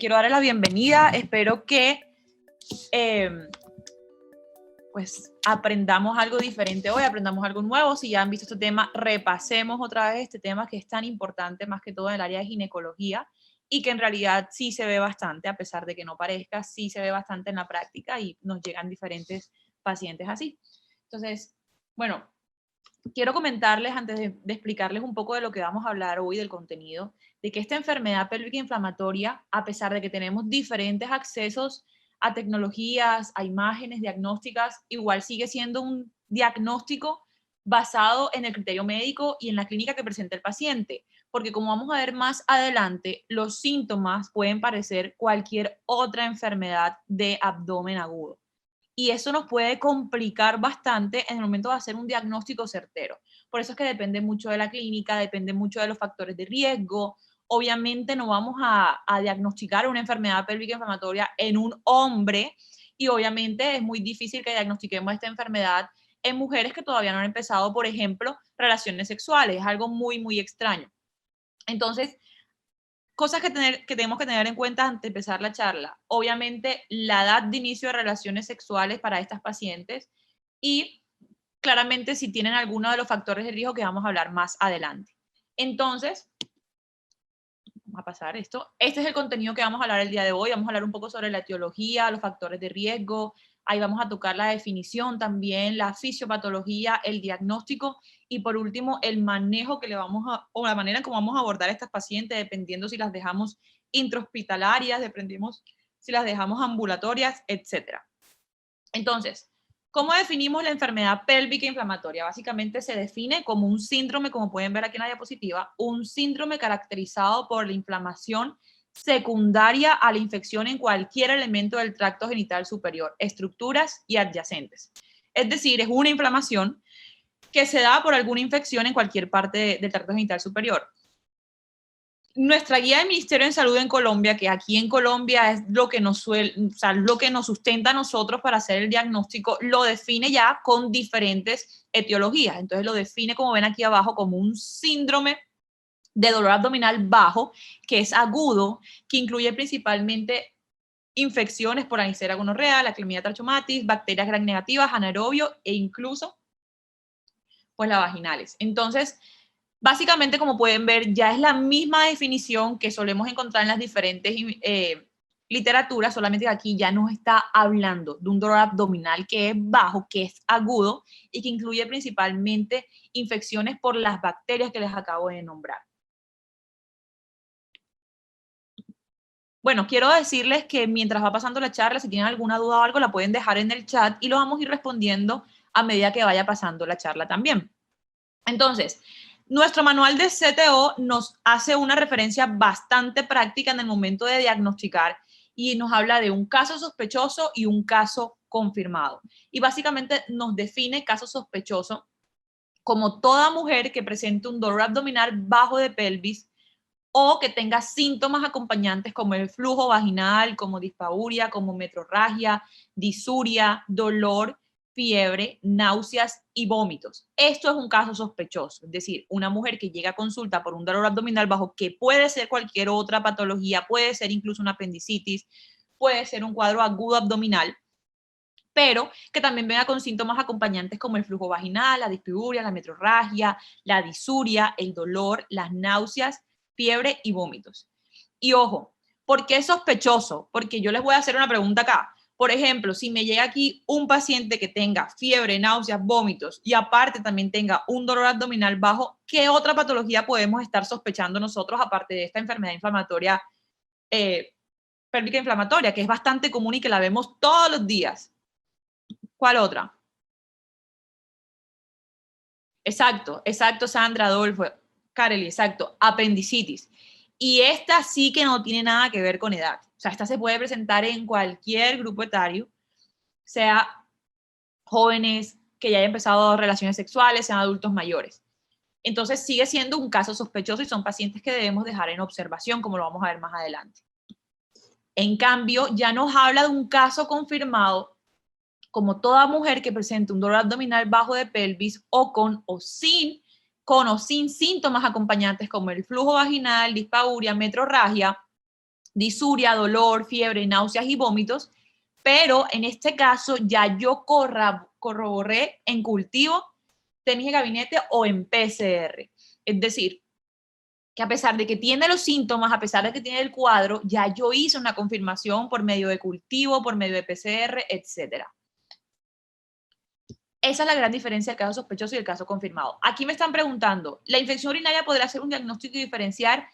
Quiero darles la bienvenida. Espero que pues aprendamos algo diferente hoy, aprendamos algo nuevo. Si ya han visto este tema, repasemos otra vez este tema que es tan importante, más que todo en el área de ginecología, y que en realidad sí se ve bastante, a pesar de que no parezca, sí se ve bastante en la práctica y nos llegan diferentes pacientes así. Entonces, bueno, quiero comentarles, antes de explicarles un poco de lo que vamos a hablar hoy, del contenido, de que esta enfermedad pélvica inflamatoria, a pesar de que tenemos diferentes accesos a tecnologías, a imágenes diagnósticas, igual sigue siendo un diagnóstico basado en el criterio médico y en la clínica que presenta el paciente, porque como vamos a ver más adelante, los síntomas pueden parecer cualquier otra enfermedad de abdomen agudo. Y eso nos puede complicar bastante en el momento de hacer un diagnóstico certero. Por eso es que depende mucho de la clínica, depende mucho de los factores de riesgo. Obviamente no vamos a diagnosticar una enfermedad pélvica inflamatoria en un hombre y obviamente es muy difícil que diagnostiquemos esta enfermedad en mujeres que todavía no han empezado, por ejemplo, relaciones sexuales. Es algo muy, muy extraño. Entonces, cosas que tenemos que tener en cuenta antes de empezar la charla. Obviamente, la edad de inicio de relaciones sexuales para estas pacientes y claramente si tienen alguno de los factores de riesgo que vamos a hablar más adelante. Entonces, vamos a pasar esto. Este es el contenido que vamos a hablar el día de hoy. Vamos a hablar un poco sobre la etiología, los factores de riesgo. Ahí vamos a tocar la definición también, la fisiopatología, el diagnóstico y por último el manejo que le vamos a, o la manera en cómo vamos a abordar a estas pacientes, dependiendo si las dejamos intrahospitalarias, dependiendo si las dejamos ambulatorias, etc. Entonces, ¿cómo definimos la enfermedad pélvica inflamatoria? Básicamente se define como un síndrome, como pueden ver aquí en la diapositiva, un síndrome caracterizado por la inflamación secundaria a la infección en cualquier elemento del tracto genital superior, estructuras y adyacentes. Es decir, es una inflamación que se da por alguna infección en cualquier parte del tracto genital superior. Nuestra guía del Ministerio de Salud en Colombia, que aquí en Colombia es lo que lo que nos sustenta a nosotros para hacer el diagnóstico, lo define ya con diferentes etiologías. Entonces lo define, como ven aquí abajo, como un síndrome de dolor abdominal bajo, que es agudo, que incluye principalmente infecciones por Anicera gonorrea, la Clamidia trachomatis, bacterias gram negativas, anaerobio e incluso pues las vaginales. Entonces, básicamente, como pueden ver, ya es la misma definición que solemos encontrar en las diferentes literaturas, solamente que aquí ya nos está hablando de un dolor abdominal que es bajo, que es agudo y que incluye principalmente infecciones por las bacterias que les acabo de nombrar. Bueno, quiero decirles que mientras va pasando la charla, si tienen alguna duda o algo, la pueden dejar en el chat y lo vamos a ir respondiendo a medida que vaya pasando la charla también. Entonces, nuestro manual de CTO nos hace una referencia bastante práctica en el momento de diagnosticar y nos habla de un caso sospechoso y un caso confirmado. Y básicamente nos define caso sospechoso como toda mujer que presente un dolor abdominal bajo de pelvis o que tenga síntomas acompañantes como el flujo vaginal, como disparuria, como metrorragia, disuria, dolor, fiebre, náuseas y vómitos. Esto es un caso sospechoso, es decir, una mujer que llega a consulta por un dolor abdominal bajo, que puede ser cualquier otra patología, puede ser incluso una apendicitis, puede ser un cuadro agudo abdominal, pero que también venga con síntomas acompañantes como el flujo vaginal, la dispiduria, la metrorragia, la disuria, el dolor, las náuseas, fiebre y vómitos. Y ojo, ¿por qué es sospechoso? Porque yo les voy a hacer una pregunta acá. Por ejemplo, si me llega aquí un paciente que tenga fiebre, náuseas, vómitos y aparte también tenga un dolor abdominal bajo, ¿qué otra patología podemos estar sospechando nosotros aparte de esta enfermedad inflamatoria pélvica inflamatoria, que es bastante común y que la vemos todos los días? ¿Cuál otra? Exacto, Sandra, Adolfo, Kareli, exacto, apendicitis. Y esta sí que no tiene nada que ver con edad. O sea, esta se puede presentar en cualquier grupo etario, sea jóvenes que ya hayan empezado relaciones sexuales, sean adultos mayores. Entonces sigue siendo un caso sospechoso y son pacientes que debemos dejar en observación, como lo vamos a ver más adelante. En cambio, ya nos habla de un caso confirmado como toda mujer que presente un dolor abdominal bajo de pelvis o con o sin síntomas acompañantes como el flujo vaginal, disparuria, metrorragia, disuria, dolor, fiebre, náuseas y vómitos, pero en este caso ya yo corroboré en cultivo, técnica de gabinete o en PCR. Es decir, que a pesar de que tiene los síntomas, a pesar de que tiene el cuadro, ya yo hice una confirmación por medio de cultivo, por medio de PCR, etcétera. Esa es la gran diferencia del caso sospechoso y el caso confirmado. Aquí me están preguntando, ¿la infección urinaria podrá ser un diagnóstico diferencial?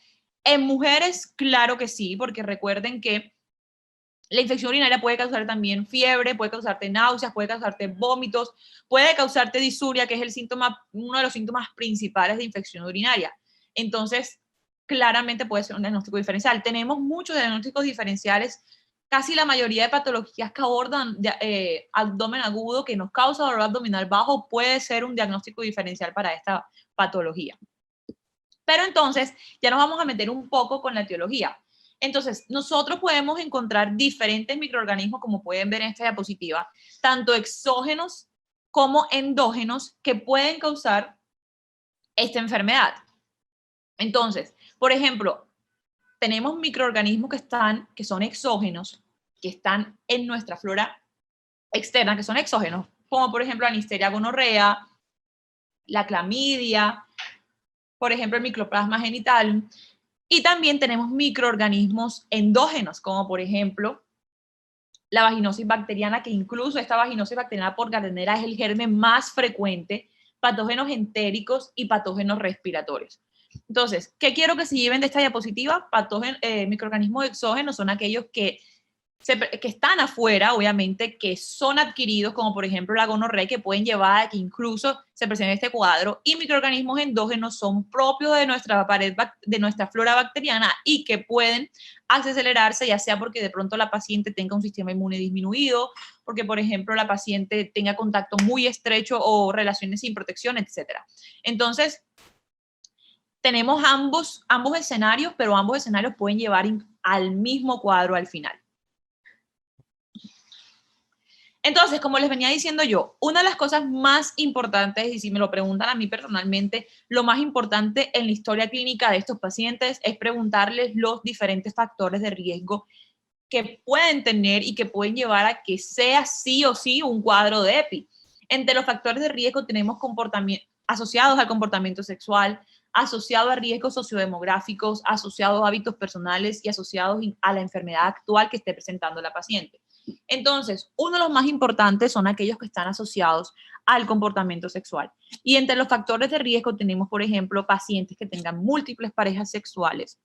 En mujeres, claro que sí, porque recuerden que la infección urinaria puede causar también fiebre, puede causarte náuseas, puede causarte vómitos, puede causarte disuria, que es el síntoma, uno de los síntomas principales de infección urinaria. Entonces, claramente puede ser un diagnóstico diferencial. Tenemos muchos diagnósticos diferenciales, casi la mayoría de patologías que abordan abdomen agudo, que nos causa dolor abdominal bajo, puede ser un diagnóstico diferencial para esta patología. Pero entonces, ya nos vamos a meter un poco con la etiología. Entonces, nosotros podemos encontrar diferentes microorganismos, como pueden ver en esta diapositiva, tanto exógenos como endógenos, que pueden causar esta enfermedad. Entonces, por ejemplo, tenemos microorganismos que son exógenos, que están en nuestra flora externa, que son exógenos, como por ejemplo la Neisseria gonorrea, la clamidia, por ejemplo el Mycoplasma genital. Y también tenemos microorganismos endógenos, como por ejemplo la vaginosis bacteriana, que incluso esta vaginosis bacteriana por Gardnerella es el germen más frecuente, patógenos entéricos y patógenos respiratorios. Entonces, ¿qué quiero que se lleven de esta diapositiva? Microorganismos exógenos son aquellos que están afuera, obviamente, que son adquiridos, como por ejemplo la gonorrea, que pueden llevar a que incluso se presente este cuadro, y microorganismos endógenos son propios de nuestra pared, de nuestra flora bacteriana y que pueden acelerarse, ya sea porque de pronto la paciente tenga un sistema inmune disminuido, porque por ejemplo la paciente tenga contacto muy estrecho o relaciones sin protección, etcétera. Entonces, tenemos ambos escenarios, pero ambos escenarios pueden llevar al mismo cuadro al final. Entonces, como les venía diciendo yo, una de las cosas más importantes, y si me lo preguntan a mí personalmente, lo más importante en la historia clínica de estos pacientes es preguntarles los diferentes factores de riesgo que pueden tener y que pueden llevar a que sea sí o sí un cuadro de EPI. Entre los factores de riesgo tenemos asociados al comportamiento sexual, asociados a riesgos sociodemográficos, asociados a hábitos personales y asociados a la enfermedad actual que esté presentando la paciente. Entonces, uno de los más importantes son aquellos que están asociados al comportamiento sexual. Y entre los factores de riesgo tenemos, por ejemplo, pacientes que tengan múltiples parejas sexuales.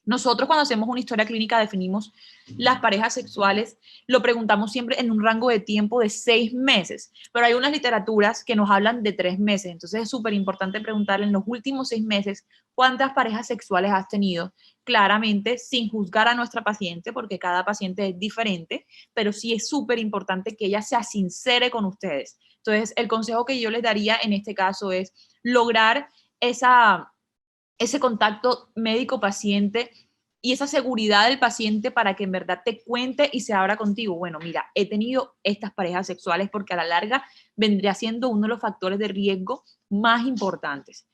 Nosotros cuando hacemos una historia clínica definimos las parejas sexuales, lo preguntamos siempre en un rango de tiempo de 6 meses, pero hay unas literaturas que nos hablan de 3 meses, entonces es súper importante preguntarle en los últimos 6 meses cuántas parejas sexuales has tenido, claramente sin juzgar a nuestra paciente, porque cada paciente es diferente, pero sí es súper importante que ella sea sincera con ustedes. Entonces, el consejo que yo les daría en este caso es lograr ese contacto médico-paciente y esa seguridad del paciente para que en verdad te cuente y se abra contigo. Bueno, mira, he tenido estas parejas sexuales porque a la larga vendría siendo uno de los factores de riesgo más importantes.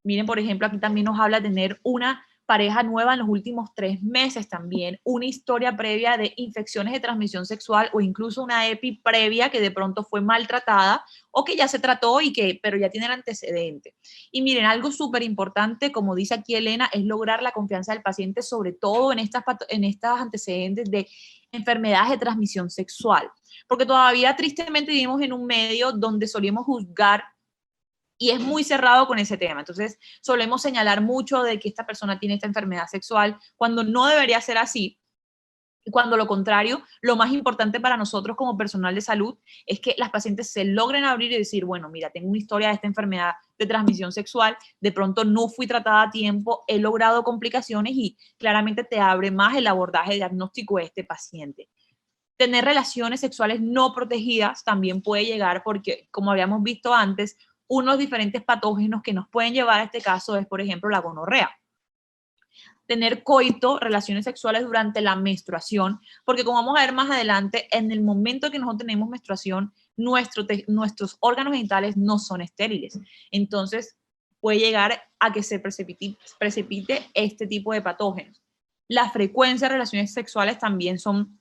Miren, por ejemplo, aquí también nos habla de tener una pareja nueva en los últimos 3 meses también, una historia previa de infecciones de transmisión sexual o incluso una EPI previa que de pronto fue maltratada o que ya se trató pero ya tiene el antecedente. Y miren, algo súper importante, como dice aquí Elena, es lograr la confianza del paciente, sobre todo en estos antecedentes de enfermedades de transmisión sexual, porque todavía tristemente vivimos en un medio donde solíamos juzgar y es muy cerrado con ese tema. Entonces, solemos señalar mucho de que esta persona tiene esta enfermedad sexual cuando no debería ser así. Y cuando lo contrario, lo más importante para nosotros como personal de salud es que las pacientes se logren abrir y decir, bueno, mira, tengo una historia de esta enfermedad de transmisión sexual, de pronto no fui tratada a tiempo, he logrado complicaciones y claramente te abre más el abordaje diagnóstico de este paciente. Tener relaciones sexuales no protegidas también puede llegar porque, como habíamos visto antes, unos diferentes patógenos que nos pueden llevar a este caso es, por ejemplo, la gonorrea. Tener coito, relaciones sexuales durante la menstruación, porque como vamos a ver más adelante, en el momento que nosotros tenemos menstruación, nuestros órganos genitales no son estériles. Entonces, puede llegar a que se precipite este tipo de patógenos. La frecuencia de relaciones sexuales también son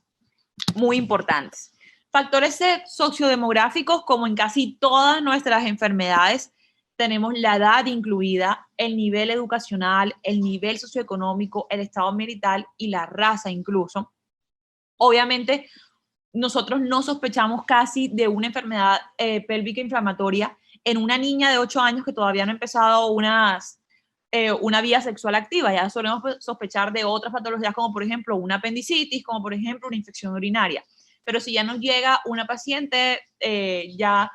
muy importantes. Factores sociodemográficos, como en casi todas nuestras enfermedades, tenemos la edad incluida, el nivel educacional, el nivel socioeconómico, el estado marital y la raza incluso. Obviamente, nosotros no sospechamos casi de una enfermedad pélvica inflamatoria en una niña de 8 años que todavía no ha empezado una vía sexual activa. Ya solemos sospechar de otras patologías como por ejemplo una apendicitis, como por ejemplo una infección urinaria. Pero si ya nos llega una paciente ya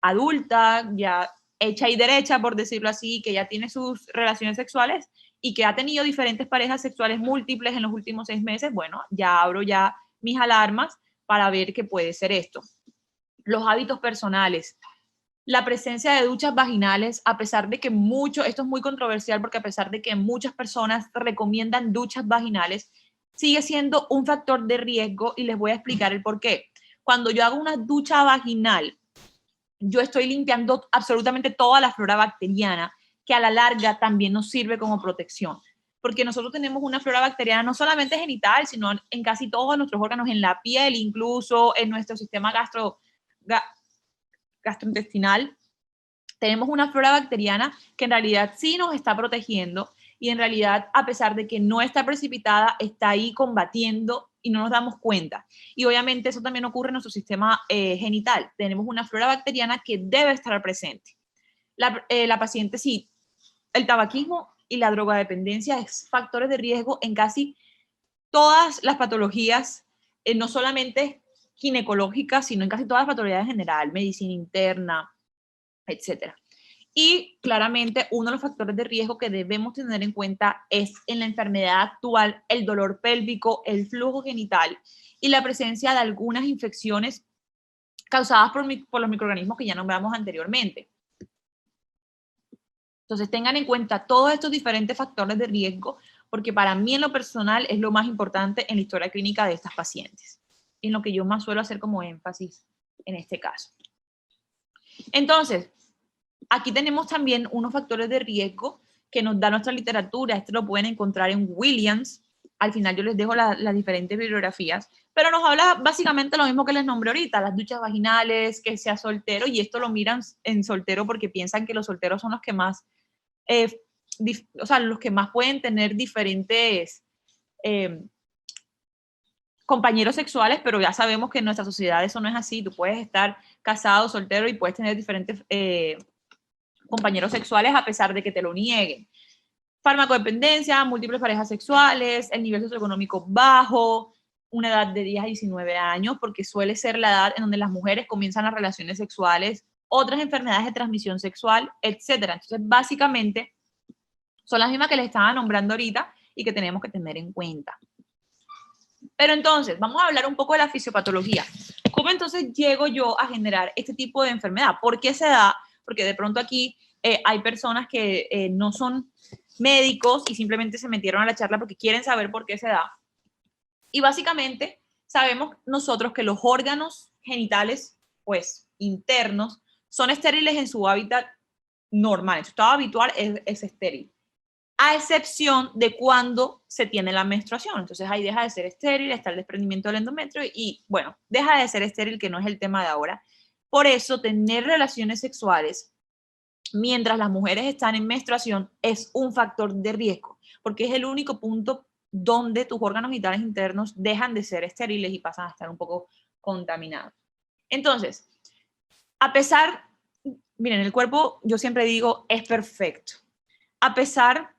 adulta, ya hecha y derecha, por decirlo así, que ya tiene sus relaciones sexuales y que ha tenido diferentes parejas sexuales múltiples en los últimos 6 meses, bueno, ya abro ya mis alarmas para ver qué puede ser esto. Los hábitos personales. La presencia de duchas vaginales, a pesar de que esto es muy controversial porque a pesar de que muchas personas recomiendan duchas vaginales, sigue siendo un factor de riesgo y les voy a explicar el por qué. Cuando yo hago una ducha vaginal, yo estoy limpiando absolutamente toda la flora bacteriana, que a la larga también nos sirve como protección. Porque nosotros tenemos una flora bacteriana no solamente genital, sino en casi todos nuestros órganos, en la piel, incluso en nuestro sistema gastrointestinal. Tenemos una flora bacteriana que en realidad sí nos está protegiendo y en realidad, a pesar de que no está precipitada, está ahí combatiendo y no nos damos cuenta. Y obviamente eso también ocurre en nuestro sistema genital. Tenemos una flora bacteriana que debe estar presente. La paciente, sí, el tabaquismo y la drogodependencia es factores de riesgo en casi todas las patologías, no solamente ginecológicas, sino en casi todas las patologías en general, medicina interna, etcétera. Y claramente uno de los factores de riesgo que debemos tener en cuenta es en la enfermedad actual el dolor pélvico, el flujo genital y la presencia de algunas infecciones causadas por los microorganismos que ya nombramos anteriormente. Entonces tengan en cuenta todos estos diferentes factores de riesgo porque para mí en lo personal es lo más importante en la historia clínica de estas pacientes, en lo que yo más suelo hacer como énfasis en este caso. Entonces, aquí tenemos también unos factores de riesgo que nos da nuestra literatura. Este lo pueden encontrar en Williams. Al final yo les dejo las diferentes bibliografías, pero nos habla básicamente lo mismo que les nombré ahorita, las duchas vaginales, que sea soltero, y esto lo miran en soltero porque piensan que los solteros son los que más, los que más pueden tener diferentes compañeros sexuales, pero ya sabemos que en nuestra sociedad eso no es así. Tú puedes estar casado, soltero y puedes tener diferentes compañeros sexuales a pesar de que te lo nieguen. Farmacodependencia, múltiples parejas sexuales, el nivel socioeconómico bajo, una edad de 10 a 19 años, porque suele ser la edad en donde las mujeres comienzan las relaciones sexuales, otras enfermedades de transmisión sexual, etcétera. Entonces, básicamente, son las mismas que les estaba nombrando ahorita y que tenemos que tener en cuenta. Pero entonces, vamos a hablar un poco de la fisiopatología. ¿Cómo entonces llego yo a generar este tipo de enfermedad? ¿Por qué se da? Porque de pronto aquí hay personas que no son médicos y simplemente se metieron a la charla porque quieren saber por qué se da. Y básicamente sabemos nosotros que los órganos genitales, pues, internos, son estériles en su hábitat normal. En su estado habitual es estéril, a excepción de cuando se tiene la menstruación. Entonces ahí deja de ser estéril, está el desprendimiento del endometrio y, bueno, deja de ser estéril, que no es el tema de ahora. Por eso, tener relaciones sexuales mientras las mujeres están en menstruación es un factor de riesgo, porque es el único punto donde tus órganos genitales internos dejan de ser estériles y pasan a estar un poco contaminados. Entonces, a pesar, miren, el cuerpo, yo siempre digo, es perfecto. A pesar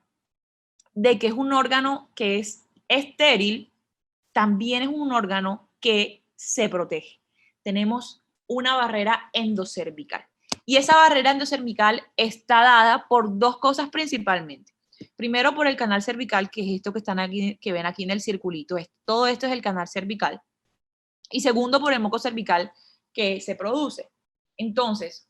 de que es un órgano que es estéril, también es un órgano que se protege. Tenemos una barrera endocervical. Y esa barrera endocervical está dada por dos cosas principalmente. Primero, por el canal cervical, que es esto que están aquí, que ven aquí en el circulito. Todo esto es el canal cervical. Y segundo, por el moco cervical que se produce. Entonces,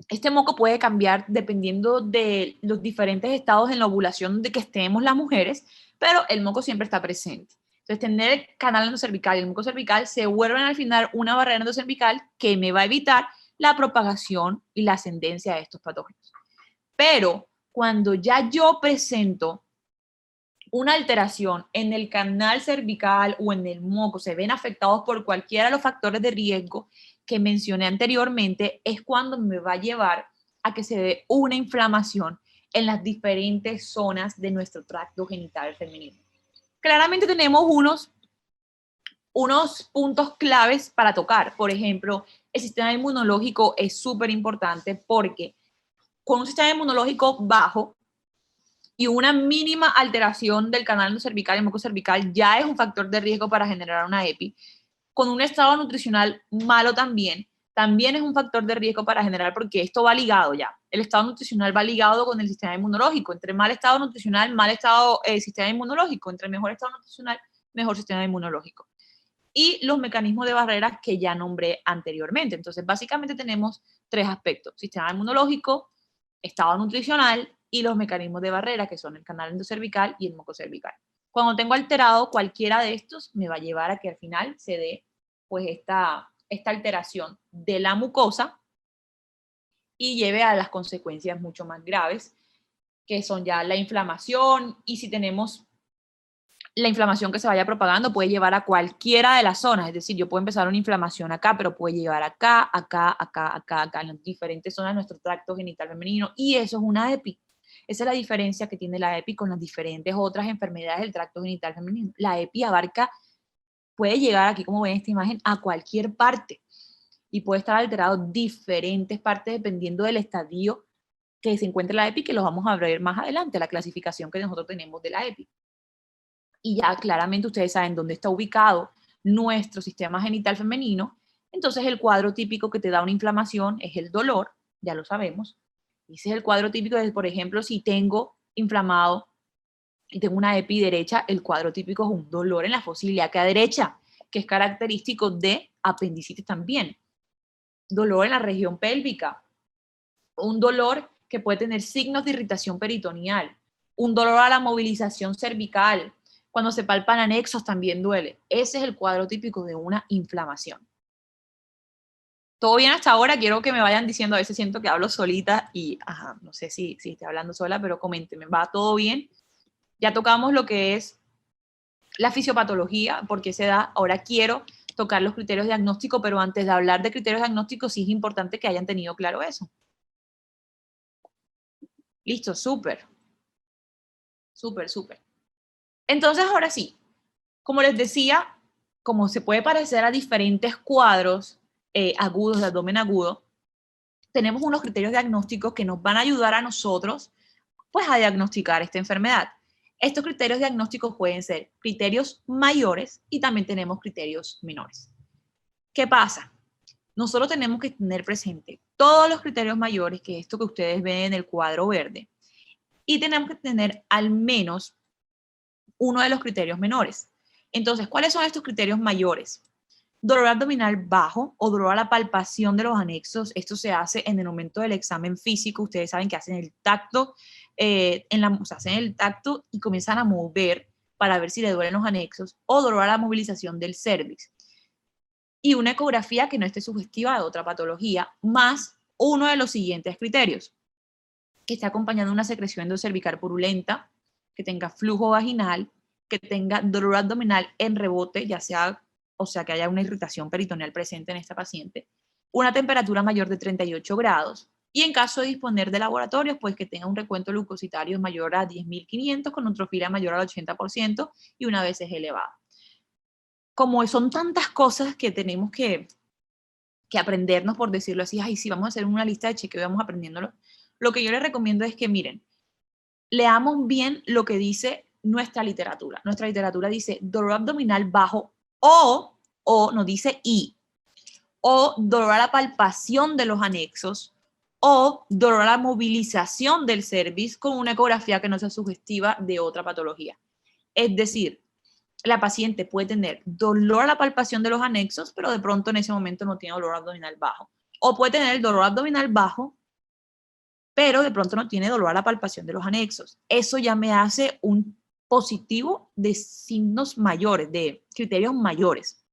este moco puede cambiar dependiendo de los diferentes estados en la ovulación de que estemos las mujeres, pero el moco siempre está presente. Entonces, tener el canal endocervical y el moco cervical se vuelven al final una barrera endocervical que me va a evitar la propagación y la ascendencia de estos patógenos. Pero cuando ya yo presento una alteración en el canal cervical o en el moco, se ven afectados por cualquiera de los factores de riesgo que mencioné anteriormente, es cuando me va a llevar a que se dé una inflamación en las diferentes zonas de nuestro tracto genital femenino. Claramente tenemos unos puntos claves para tocar. Por ejemplo, el sistema inmunológico es súper importante porque con un sistema inmunológico bajo y una mínima alteración del canal cervical y moco cervical ya es un factor de riesgo para generar una EPI. Con un estado nutricional malo también es un factor de riesgo para generar, porque esto va ligado ya. El estado nutricional va ligado con el sistema inmunológico. Entre mal estado nutricional, mal estado sistema inmunológico. Entre mejor estado nutricional, mejor sistema inmunológico. Y los mecanismos de barrera que ya nombré anteriormente. Entonces, básicamente tenemos tres aspectos: sistema inmunológico, estado nutricional y los mecanismos de barrera, que son el canal endocervical y el moco cervical. Cuando tengo alterado cualquiera de estos, me va a llevar a que al final se dé pues esta alteración de la mucosa y lleve a las consecuencias mucho más graves, que son ya la inflamación, y si tenemos la inflamación que se vaya propagando puede llevar a cualquiera de las zonas, es decir, yo puedo empezar una inflamación acá, pero puede llevar acá, en las diferentes zonas de nuestro tracto genital femenino, y eso es una EPI. Esa es la diferencia que tiene la EPI con las diferentes otras enfermedades del tracto genital femenino. La EPI puede llegar aquí, como ven en esta imagen, a cualquier parte y puede estar alterado diferentes partes dependiendo del estadio que se encuentre la EPI, que los vamos a ver más adelante, la clasificación que nosotros tenemos de la EPI. Y ya claramente ustedes saben dónde está ubicado nuestro sistema genital femenino. Entonces el cuadro típico que te da una inflamación es el dolor, ya lo sabemos. Ese es el cuadro típico de, por ejemplo, si tengo inflamado y tengo una EPI derecha, el cuadro típico es un dolor en la fosa ilíaca derecha, que es característico de apendicitis también. Dolor en la región pélvica, un dolor que puede tener signos de irritación peritoneal, un dolor a la movilización cervical, cuando se palpan anexos también duele. Ese es el cuadro típico de una inflamación. ¿Todo bien hasta ahora? Quiero que me vayan diciendo, a veces siento que hablo solita y no sé si estoy hablando sola, pero coméntenme, ¿va todo bien? Ya tocamos lo que es la fisiopatología, por qué se da. Ahora quiero tocar los criterios diagnósticos, pero antes de hablar de criterios diagnósticos sí es importante que hayan tenido claro eso. Listo, súper. Súper. Entonces, ahora sí, como les decía, como se puede parecer a diferentes cuadros agudos de abdomen agudo, tenemos unos criterios diagnósticos que nos van a ayudar a nosotros pues a diagnosticar esta enfermedad. Estos criterios diagnósticos pueden ser criterios mayores y también tenemos criterios menores. ¿Qué pasa? Nosotros tenemos que tener presente todos los criterios mayores, que es esto que ustedes ven en el cuadro verde, y tenemos que tener al menos uno de los criterios menores. Entonces, ¿cuáles son estos criterios mayores? Dolor abdominal bajo o dolor a la palpación de los anexos. Esto se hace en el momento del examen físico. Ustedes saben que hacen el tacto, hacen el tacto y comienzan a mover para ver si le duelen los anexos, o dolor a la movilización del cérvix. Y una ecografía que no esté sugestiva de otra patología, más uno de los siguientes criterios: que esté acompañando una secreción endocervical purulenta, que tenga flujo vaginal, que tenga dolor abdominal en rebote, o sea, que haya una irritación peritoneal presente en esta paciente, una temperatura mayor de 38 grados, y en caso de disponer de laboratorios, pues que tenga un recuento leucocitario mayor a 10.500 con neutrofilia mayor al 80% y una BCG elevada. Como son tantas cosas que tenemos que aprendernos, por decirlo así, sí, vamos a hacer una lista de chequeo y vamos aprendiéndolo. Lo que yo les recomiendo es que, miren, leamos bien lo que dice nuestra literatura. Nuestra literatura dice dolor abdominal bajo o nos dice o dolor a la palpación de los anexos, o dolor a la movilización del cervix con una ecografía que no sea sugestiva de otra patología. Es decir, la paciente puede tener dolor a la palpación de los anexos, pero de pronto en ese momento no tiene dolor abdominal bajo. O puede tener el dolor abdominal bajo, pero de pronto no tiene dolor a la palpación de los anexos. Eso ya me hace un positivo de signos mayores, de criterios mayores.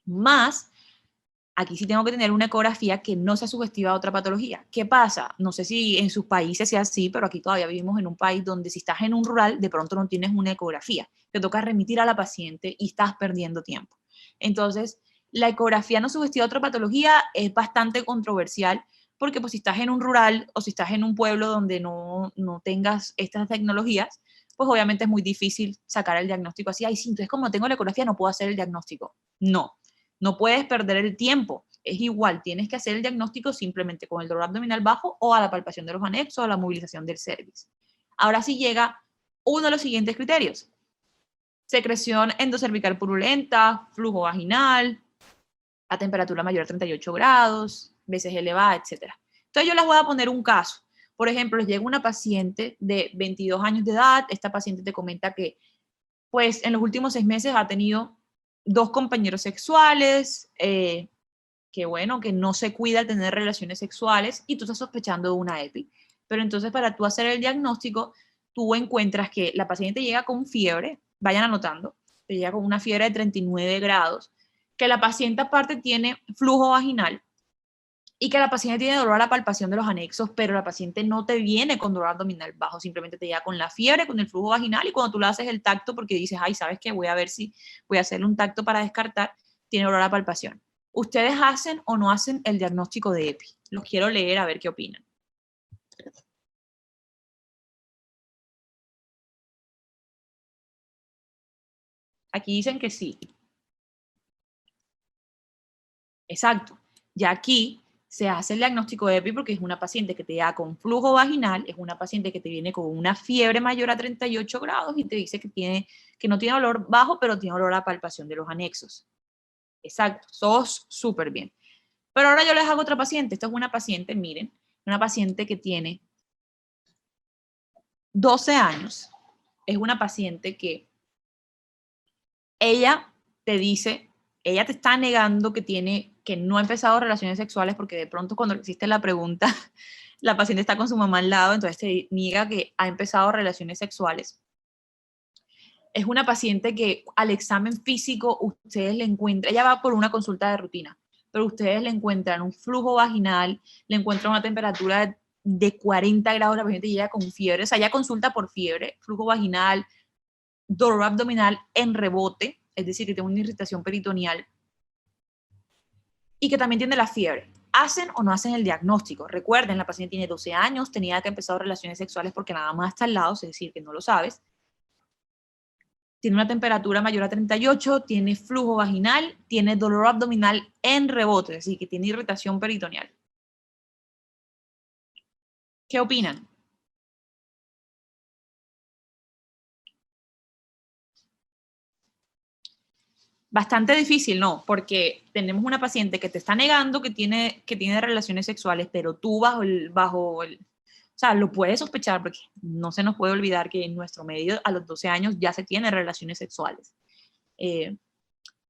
Más aquí sí tengo que tener una ecografía que no sea sugestiva a otra patología. ¿Qué pasa? No sé si en sus países sea así, pero aquí todavía vivimos en un país donde si estás en un rural, de pronto no tienes una ecografía. Te toca remitir a la paciente y estás perdiendo tiempo. Entonces, la ecografía no sugestiva a otra patología es bastante controversial porque pues si estás en un rural o si estás en un pueblo donde no tengas estas tecnologías, pues obviamente es muy difícil sacar el diagnóstico así. Ay, sí, entonces como no tengo la ecografía no puedo hacer el diagnóstico. No, no puedes perder el tiempo. Es igual, tienes que hacer el diagnóstico simplemente con el dolor abdominal bajo o a la palpación de los anexos o a la movilización del cervix. Ahora sí llega uno de los siguientes criterios. Secreción endocervical purulenta, flujo vaginal, a temperatura mayor a 38 grados, veces elevada, etc. Entonces yo les voy a poner un caso. Por ejemplo, les llega una paciente de 22 años de edad, esta paciente te comenta que pues en los últimos 6 meses ha tenido 2 compañeros sexuales, que bueno, que no se cuida al tener relaciones sexuales y tú estás sospechando de una EPI. Pero entonces para tú hacer el diagnóstico, tú encuentras que la paciente llega con fiebre, vayan anotando, te llega con una fiebre de 39 grados, que la paciente aparte tiene flujo vaginal y que la paciente tiene dolor a la palpación de los anexos, pero la paciente no te viene con dolor abdominal bajo, simplemente te llega con la fiebre, con el flujo vaginal y cuando tú le haces el tacto, porque dices, ay, ¿sabes qué? Voy a ver si voy a hacerle un tacto para descartar, tiene dolor a la palpación. ¿Ustedes hacen o no hacen el diagnóstico de EPI? Los quiero leer a ver qué opinan. Aquí dicen que sí. Exacto. Ya aquí se hace el diagnóstico de EPI porque es una paciente que te da con flujo vaginal, es una paciente que te viene con una fiebre mayor a 38 grados y te dice que no tiene dolor bajo, pero tiene dolor a palpación de los anexos. Exacto, sos súper bien. Pero ahora yo les hago otra paciente. Esta es una paciente, miren, una paciente que tiene 12 años. Es una paciente que ella te dice, ella te está negando que no ha empezado relaciones sexuales porque de pronto cuando existe la pregunta, la paciente está con su mamá al lado, entonces te niega que ha empezado relaciones sexuales. Es una paciente que al examen físico ustedes le encuentran, ella va por una consulta de rutina, pero ustedes le encuentran un flujo vaginal, le encuentran una temperatura de 40 grados, la paciente llega con fiebre, o sea, ella consulta por fiebre, flujo vaginal, dolor abdominal en rebote, es decir, que tiene una irritación peritoneal y que también tiene la fiebre. ¿Hacen o no hacen el diagnóstico? Recuerden, la paciente tiene 12 años, tenía que empezar relaciones sexuales porque nada más está al lado, es decir, que no lo sabes. Tiene una temperatura mayor a 38, tiene flujo vaginal, tiene dolor abdominal en rebote, es decir, que tiene irritación peritoneal. ¿Qué opinan? Bastante difícil, ¿no? Porque tenemos una paciente que te está negando que tiene relaciones sexuales, pero tú o sea, lo puedes sospechar porque no se nos puede olvidar que en nuestro medio a los 12 años ya se tienen relaciones sexuales. Eh,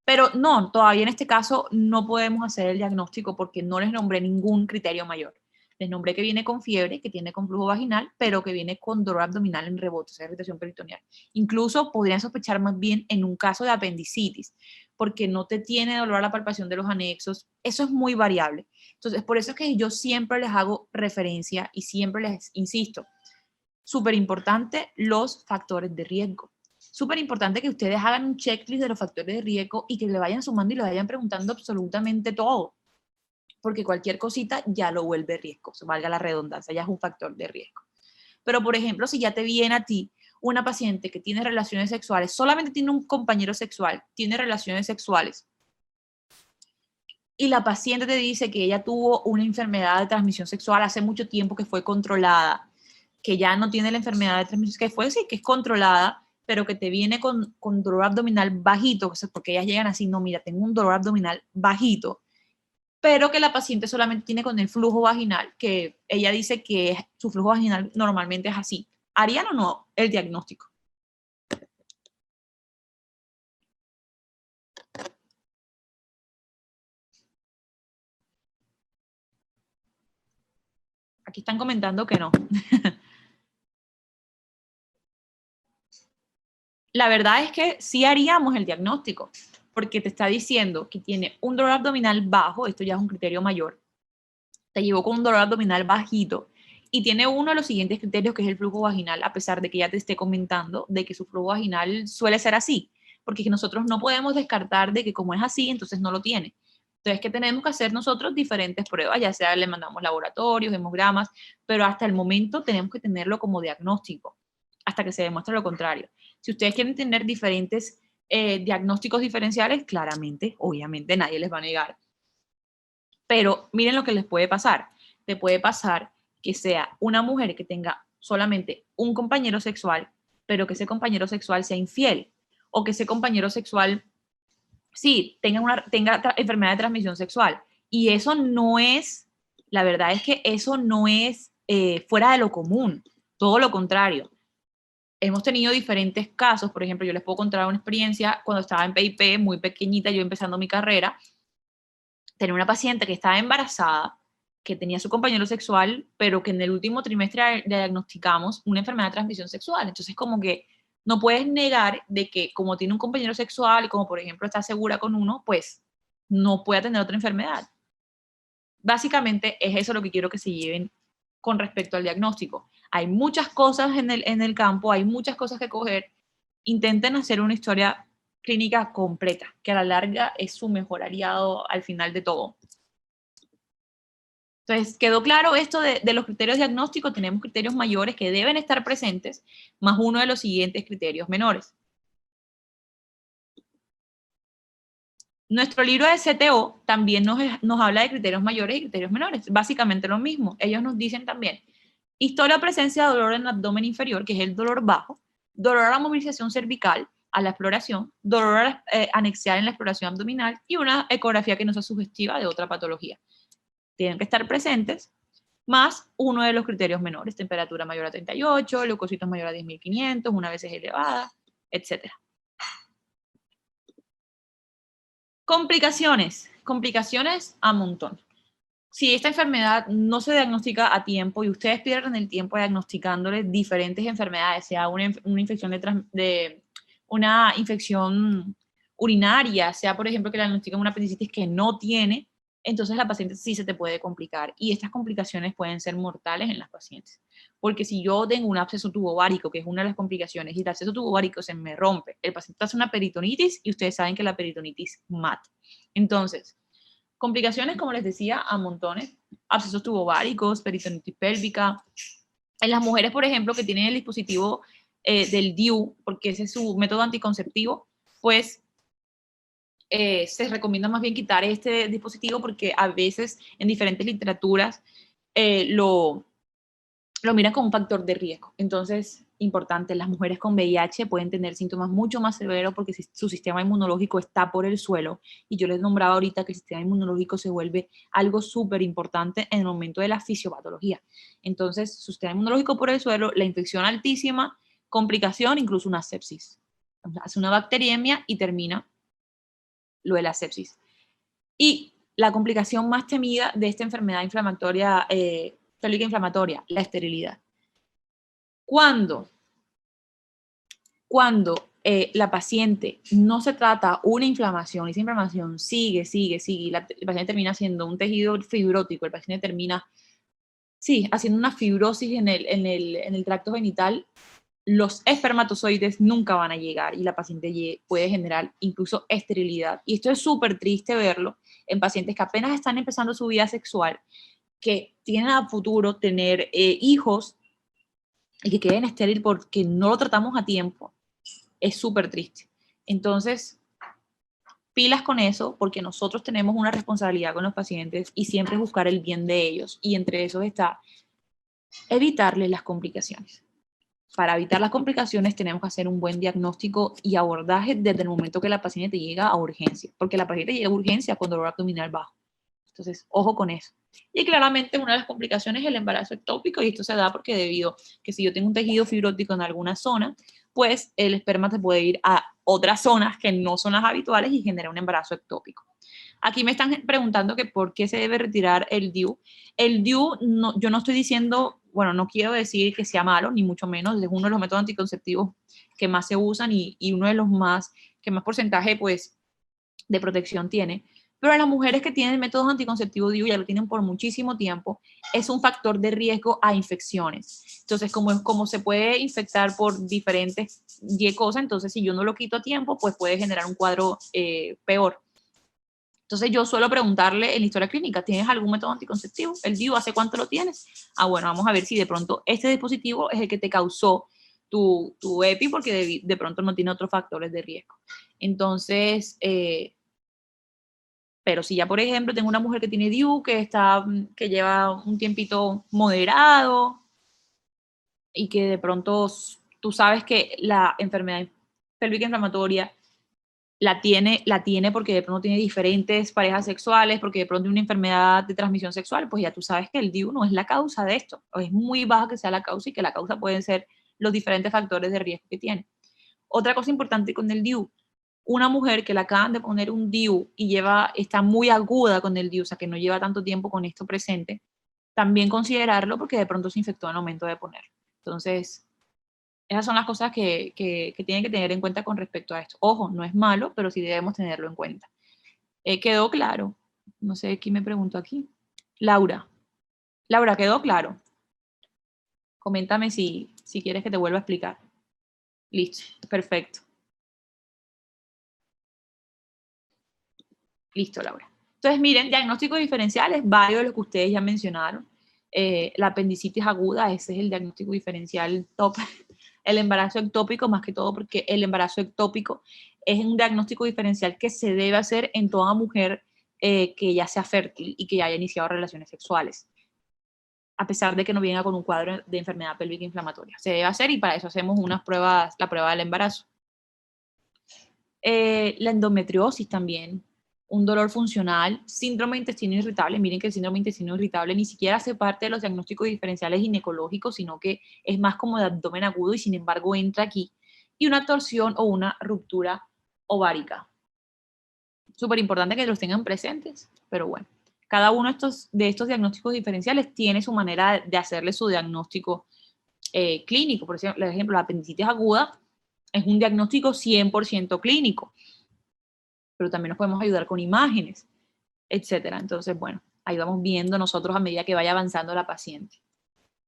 pero no, todavía en este caso no podemos hacer el diagnóstico porque no les nombré ningún criterio mayor. Les nombré que viene con fiebre, que tiene con flujo vaginal, pero que viene con dolor abdominal en rebote, o sea, irritación peritoneal. Incluso podrían sospechar más bien en un caso de apendicitis, porque no te tiene dolor a la palpación de los anexos. Eso es muy variable. Entonces, por eso es que yo siempre les hago referencia y siempre les insisto, súper importante los factores de riesgo. Súper importante que ustedes hagan un checklist de los factores de riesgo y que le vayan sumando y le vayan preguntando absolutamente todo, porque cualquier cosita ya lo vuelve riesgo, valga la redundancia, ya es un factor de riesgo. Pero, por ejemplo, si ya te viene a ti una paciente que tiene relaciones sexuales, solamente tiene un compañero sexual, tiene relaciones sexuales, y la paciente te dice que ella tuvo una enfermedad de transmisión sexual hace mucho tiempo que fue controlada, que ya no tiene la enfermedad de transmisión, que fue sí, que es controlada, pero que te viene con dolor abdominal bajito, porque ellas llegan así, no, mira, tengo un dolor abdominal bajito, pero que la paciente solamente tiene con el flujo vaginal, que ella dice que su flujo vaginal normalmente es así. ¿Harían o no el diagnóstico? Aquí están comentando que no. La verdad es que sí haríamos el diagnóstico, porque te está diciendo que tiene un dolor abdominal bajo, esto ya es un criterio mayor, te llevó con un dolor abdominal bajito y tiene uno de los siguientes criterios que es el flujo vaginal, a pesar de que ya te esté comentando de que su flujo vaginal suele ser así, porque nosotros no podemos descartar de que como es así, entonces no lo tiene. Entonces, ¿qué tenemos que hacer nosotros? Diferentes pruebas, ya sea le mandamos laboratorios, hemogramas, pero hasta el momento tenemos que tenerlo como diagnóstico, hasta que se demuestre lo contrario. Si ustedes quieren tener diferentes diagnósticos diferenciales, claramente, obviamente, nadie les va a negar. Pero miren lo que les puede pasar. Te puede pasar que sea una mujer que tenga solamente un compañero sexual, pero que ese compañero sexual sea infiel, o que ese compañero sexual, sí, tenga enfermedad de transmisión sexual. Y eso no es, la verdad es que eso no es fuera de lo común, todo lo contrario. Hemos tenido diferentes casos, por ejemplo, yo les puedo contar una experiencia cuando estaba en PIP, muy pequeñita, yo empezando mi carrera, tenía una paciente que estaba embarazada, que tenía su compañero sexual, pero que en el último trimestre le diagnosticamos una enfermedad de transmisión sexual. Entonces, como que no puedes negar de que como tiene un compañero sexual y como, por ejemplo, está segura con uno, pues no puede tener otra enfermedad. Básicamente es eso lo que quiero que se lleven con respecto al diagnóstico. Hay muchas cosas en el campo, hay muchas cosas que coger. Intenten hacer una historia clínica completa, que a la larga es su mejor aliado al final de todo. Entonces, quedó claro esto de los criterios diagnósticos, tenemos criterios mayores que deben estar presentes, más uno de los siguientes criterios menores. Nuestro libro de CTO también nos habla de criterios mayores y criterios menores, básicamente lo mismo. Ellos nos dicen también, historia o presencia de dolor en el abdomen inferior, que es el dolor bajo, dolor a la movilización cervical, a la exploración, dolor anexial en la exploración abdominal y una ecografía que no sea sugestiva de otra patología. Tienen que estar presentes, más uno de los criterios menores, temperatura mayor a 38, leucocitos mayor a 10.500, una veces elevada, etc. Complicaciones a montón. Si esta enfermedad no se diagnostica a tiempo y ustedes pierden el tiempo diagnosticándoles diferentes enfermedades, sea una infección una infección urinaria, sea por ejemplo que le diagnostican una apendicitis que no tiene, entonces la paciente sí se te puede complicar y estas complicaciones pueden ser mortales en las pacientes. Porque si yo tengo un absceso tubovárico, que es una de las complicaciones, y el absceso tubovárico se me rompe, el paciente hace una peritonitis y ustedes saben que la peritonitis mata. Entonces, complicaciones, como les decía, a montones, abscesos tubováricos, peritonitis pélvica. En las mujeres, por ejemplo, que tienen el dispositivo del DIU, porque ese es su método anticonceptivo, pues se recomienda más bien quitar este dispositivo porque a veces en diferentes literaturas lo miran como un factor de riesgo. Entonces, importante, las mujeres con VIH pueden tener síntomas mucho más severos porque su sistema inmunológico está por el suelo. Y yo les nombraba ahorita que el sistema inmunológico se vuelve algo súper importante en el momento de la fisiopatología. Entonces, su sistema inmunológico por el suelo, la infección altísima, complicación, incluso una sepsis. Hace una bacteriemia y termina lo de la sepsis. Y la complicación más temida de esta enfermedad inflamatoria, pélvica inflamatoria, la esterilidad. Cuando la paciente no se trata una inflamación, y esa inflamación sigue, y el paciente termina siendo un tejido fibrótico, el paciente termina, sí, haciendo una fibrosis en el tracto genital, los espermatozoides nunca van a llegar y la paciente puede generar incluso esterilidad. Y esto es súper triste verlo en pacientes que apenas están empezando su vida sexual, que tienen a futuro tener hijos y que queden estéril porque no lo tratamos a tiempo. Es súper triste. Entonces, pilas con eso, porque nosotros tenemos una responsabilidad con los pacientes y siempre buscar el bien de ellos. Y entre esos está evitarles las complicaciones. Para evitar las complicaciones tenemos que hacer un buen diagnóstico y abordaje desde el momento que la paciente llega a urgencia, porque la paciente llega a urgencia con dolor abdominal bajo. Entonces, ojo con eso. Y claramente una de las complicaciones es el embarazo ectópico, y esto se da porque debido que si yo tengo un tejido fibrótico en alguna zona, pues el esperma se puede ir a otras zonas que no son las habituales y genera un embarazo ectópico. Aquí me están preguntando que por qué se debe retirar el DIU. El DIU, no, yo no estoy diciendo, bueno, no quiero decir que sea malo, ni mucho menos, es uno de los métodos anticonceptivos que más se usan y uno de los más, que más porcentaje, pues, de protección tiene, pero en las mujeres que tienen métodos anticonceptivos DIU, ya lo tienen por muchísimo tiempo, es un factor de riesgo a infecciones. Entonces, como se puede infectar por diferentes cosas, entonces si yo no lo quito a tiempo, pues puede generar un cuadro peor. Entonces yo suelo preguntarle en la historia clínica, ¿tienes algún método anticonceptivo? El DIU, ¿hace cuánto lo tienes? Ah, bueno, vamos a ver si de pronto este dispositivo es el que te causó tu EPI, porque de pronto no tiene otros factores de riesgo. Entonces, pero si ya, por ejemplo, tengo una mujer que tiene DIU, que lleva un tiempito moderado y que de pronto tú sabes que la enfermedad pélvica inflamatoria la tiene porque de pronto tiene diferentes parejas sexuales, porque de pronto tiene una enfermedad de transmisión sexual, pues ya tú sabes que el DIU no es la causa de esto, o es muy baja que sea la causa y que la causa pueden ser los diferentes factores de riesgo que tiene. Otra cosa importante con el DIU, una mujer que le acaban de poner un DIU y está muy aguda con el DIU, o sea que no lleva tanto tiempo con esto presente, también considerarlo porque de pronto se infectó en el momento de ponerlo. Entonces, esas son las cosas que tienen que tener en cuenta con respecto a esto. Ojo, no es malo, pero sí debemos tenerlo en cuenta. ¿Quedó claro? No sé quién me preguntó aquí. Laura. Laura, ¿quedó claro? Coméntame si quieres que te vuelva a explicar. Listo, perfecto. Listo, Laura. Entonces, miren, diagnósticos diferenciales, varios de los que ustedes ya mencionaron. La apendicitis aguda, ese es el diagnóstico diferencial top. El embarazo ectópico, más que todo, porque el embarazo ectópico es un diagnóstico diferencial que se debe hacer en toda mujer que ya sea fértil y que ya haya iniciado relaciones sexuales, a pesar de que no venga con un cuadro de enfermedad pélvica inflamatoria. Se debe hacer y para eso hacemos unas pruebas, la prueba del embarazo. La endometriosis también, un dolor funcional, síndrome de intestino irritable. Miren que el síndrome de intestino irritable ni siquiera hace parte de los diagnósticos diferenciales ginecológicos, sino que es más como de abdomen agudo y sin embargo entra aquí. Y una torsión o una ruptura ovárica. Súper importante que los tengan presentes, pero bueno, cada uno de estos diagnósticos diferenciales tiene su manera de hacerle su diagnóstico clínico. Por ejemplo, la apendicitis aguda es un diagnóstico 100% clínico, pero también nos podemos ayudar con imágenes, etcétera. Entonces, bueno, ahí vamos viendo nosotros a medida que vaya avanzando la paciente.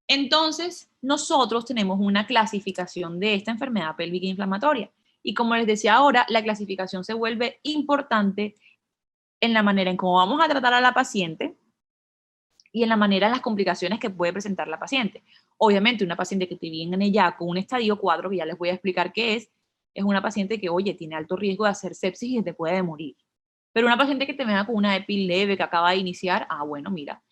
Entonces, nosotros tenemos una clasificación de esta enfermedad pélvica inflamatoria. Y como les decía ahora, la clasificación se vuelve importante en la manera en cómo vamos a tratar a la paciente y en la manera en las complicaciones que puede presentar la paciente. Obviamente, una paciente que te viene ya con un estadio 4, que ya les voy a explicar qué es una paciente que, oye, tiene alto riesgo de hacer sepsis y te puede morir. Pero una paciente que te venga con una EPI leve que acaba de iniciar, bueno, mira,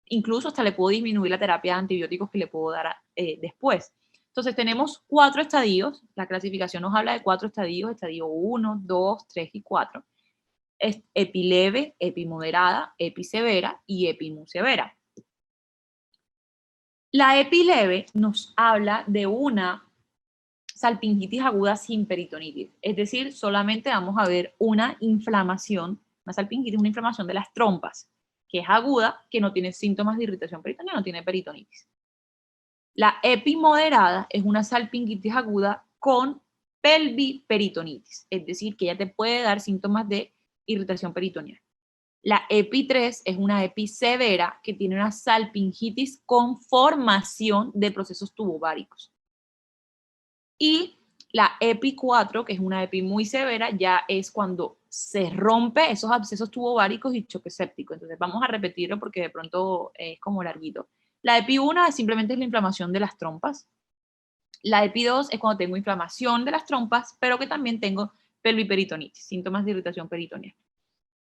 incluso hasta le puedo disminuir la terapia de antibióticos que le puedo dar después. Entonces tenemos 4 estadios, la clasificación nos habla de 4 estadios, estadio 1, 2, 3 y 4. Es EPI leve, EPI moderada, EPI severa y EPI muy severa. La EPI leve nos habla de una salpingitis aguda sin peritonitis, es decir, solamente vamos a ver una inflamación, una salpingitis, una inflamación de las trompas, que es aguda, que no tiene síntomas de irritación peritoneal, no tiene peritonitis. La EPI moderada es una salpingitis aguda con pelviperitonitis, es decir, que ya te puede dar síntomas de irritación peritoneal. La EPI 3 es una EPI severa que tiene una salpingitis con formación de procesos tubováricos. Y la EPI 4, que es una EPI muy severa, ya es cuando se rompe esos abscesos tubováricos y choque séptico. Entonces vamos a repetirlo porque de pronto es como larguito. La EPI 1 simplemente es la inflamación de las trompas. La EPI 2 es cuando tengo inflamación de las trompas, pero que también tengo pelviperitonitis, síntomas de irritación peritoneal.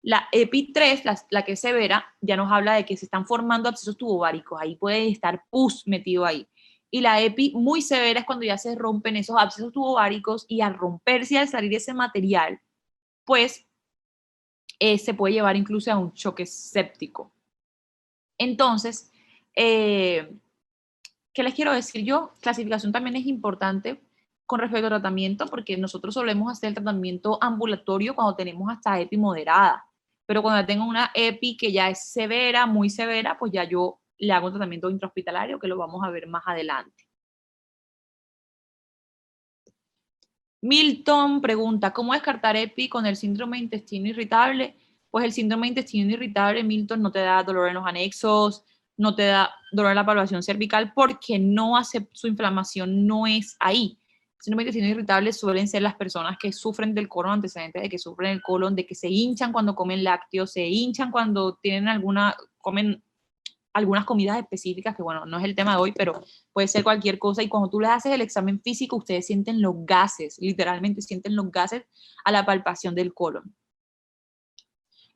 La EPI 3, la que es severa, ya nos habla de que se están formando abscesos tubováricos. Ahí puede estar pus metido ahí. Y la EPI muy severa es cuando ya se rompen esos abscesos tubováricos y al romperse y al salir ese material, pues se puede llevar incluso a un choque séptico. Entonces, ¿qué les quiero decir yo? Clasificación también es importante con respecto al tratamiento porque nosotros solemos hacer el tratamiento ambulatorio cuando tenemos hasta EPI moderada. Pero cuando tengo una EPI que ya es severa, muy severa, pues ya yo le hago un tratamiento intrahospitalario que lo vamos a ver más adelante. Milton pregunta, ¿cómo descartar EPI con el síndrome de intestino irritable? Pues el síndrome de intestino irritable, Milton, no te da dolor en los anexos, no te da dolor en la palpación cervical porque no hace, su inflamación no es ahí. El síndrome de intestino irritable suelen ser las personas que sufren del colon, antecedentes de que sufren el colon, de que se hinchan cuando comen lácteos, se hinchan cuando tienen comen algunas comidas específicas, que bueno, no es el tema de hoy, pero puede ser cualquier cosa, y cuando tú les haces el examen físico, ustedes sienten los gases, literalmente sienten los gases a la palpación del colon.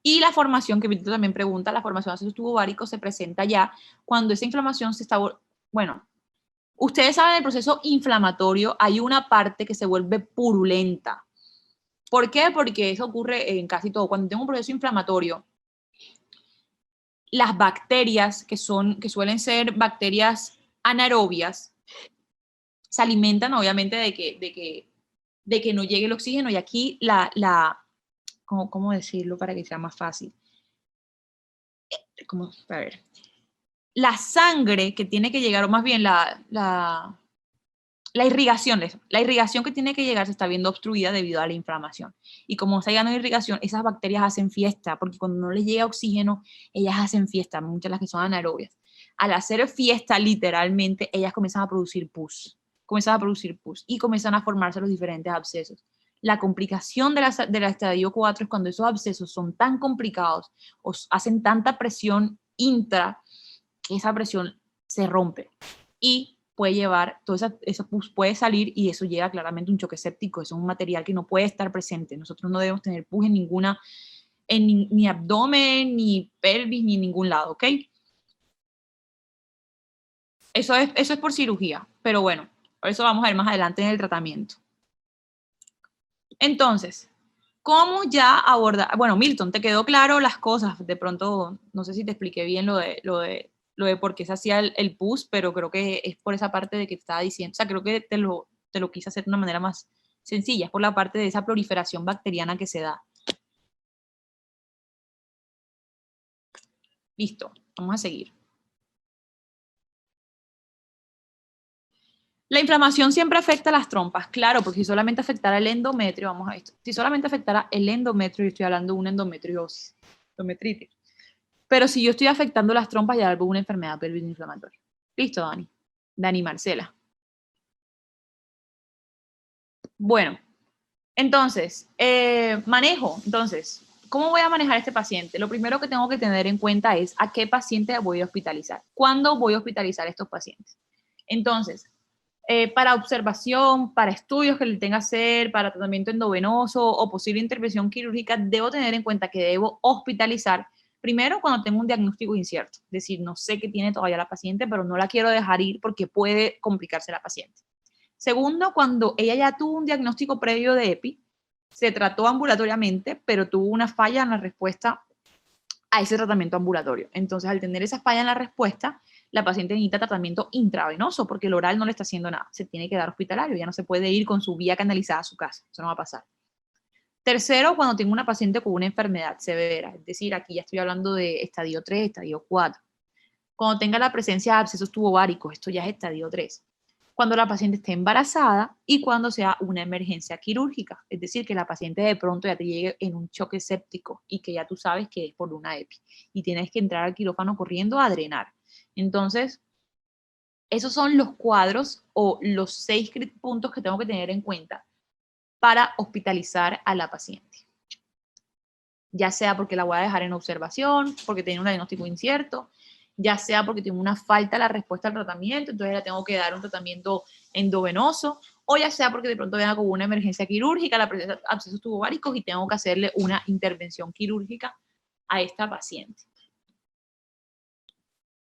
Y la formación, que Víctor también pregunta, la formación de ácido tubo se presenta ya cuando esa inflamación se está, bueno, ustedes saben el proceso inflamatorio, hay una parte que se vuelve purulenta. ¿Por qué? Porque eso ocurre en casi todo. Cuando tengo un proceso inflamatorio, las bacterias, que suelen ser bacterias anaerobias, se alimentan obviamente de que no llegue el oxígeno, y aquí ¿cómo decirlo para que sea más fácil? A ver, la sangre que tiene que llegar, o más bien la irrigación que tiene que llegar se está viendo obstruida debido a la inflamación. Y como está llegando irrigación, esas bacterias hacen fiesta, porque cuando no les llega oxígeno, ellas hacen fiesta, muchas de las que son anaerobias. Al hacer fiesta, literalmente, ellas comienzan a producir pus. Y comienzan a formarse los diferentes abscesos. La complicación de la estadio 4 es cuando esos abscesos son tan complicados o hacen tanta presión intra que esa presión se rompe y puede llevar, esa pus puede salir, y eso lleva claramente un choque séptico. Eso es un material que no puede estar presente. Nosotros no debemos tener pus en ninguna, ni abdomen, ni pelvis, ni en ningún lado, ¿ok? Eso es por cirugía, pero bueno, por eso vamos a ver más adelante en el tratamiento. Entonces, ¿cómo ya abordar? Bueno, Milton, ¿te quedó claro las cosas? De pronto, no sé si te expliqué bien lo de por qué se hacía el pus, pero creo que es por esa parte de que te estaba diciendo. O sea, creo que te lo quise hacer de una manera más sencilla, es por la parte de esa proliferación bacteriana que se da. Listo, vamos a seguir. La inflamación siempre afecta a las trompas, claro, porque si solamente afectara el endometrio, vamos a esto, si solamente afectara el endometrio, yo estoy hablando de una endometriosis, endometritis. Pero si yo estoy afectando las trompas, ya algo una enfermedad pelvis inflamatoria. Listo, Dani. Dani Marcela. Bueno, entonces, manejo. Entonces, ¿cómo voy a manejar a este paciente? Lo primero que tengo que tener en cuenta es a qué paciente voy a hospitalizar. ¿Cuándo voy a hospitalizar a estos pacientes? Entonces, para observación, para estudios que le tenga que hacer, para tratamiento endovenoso o posible intervención quirúrgica, debo tener en cuenta que debo hospitalizar primero cuando tengo un diagnóstico incierto. Es decir, no sé qué tiene todavía la paciente, pero no la quiero dejar ir porque puede complicarse la paciente. Segundo, cuando ella ya tuvo un diagnóstico previo de EPI, se trató ambulatoriamente, pero tuvo una falla en la respuesta a ese tratamiento ambulatorio. Entonces, al tener esa falla en la respuesta, la paciente necesita tratamiento intravenoso porque el oral no le está haciendo nada. Se tiene que dar hospitalario, ya no se puede ir con su vía canalizada a su casa. Eso no va a pasar. Tercero, cuando tengo una paciente con una enfermedad severa, es decir, aquí ya estoy hablando de estadio 3, estadio 4. Cuando tenga la presencia de abscesos tubováricos, esto ya es estadio 3. Cuando la paciente esté embarazada y cuando sea una emergencia quirúrgica, es decir, que la paciente de pronto ya te llegue en un choque séptico y que ya tú sabes que es por una EPI y tienes que entrar al quirófano corriendo a drenar. Entonces, esos son los cuadros o los 6 puntos que tengo que tener en cuenta para hospitalizar a la paciente. Ya sea porque la voy a dejar en observación, porque tiene un diagnóstico incierto, ya sea porque tiene una falta de la respuesta al tratamiento, entonces le tengo que dar un tratamiento endovenoso, o ya sea porque de pronto venga con una emergencia quirúrgica, la presencia de abscesos tubováricos y tengo que hacerle una intervención quirúrgica a esta paciente.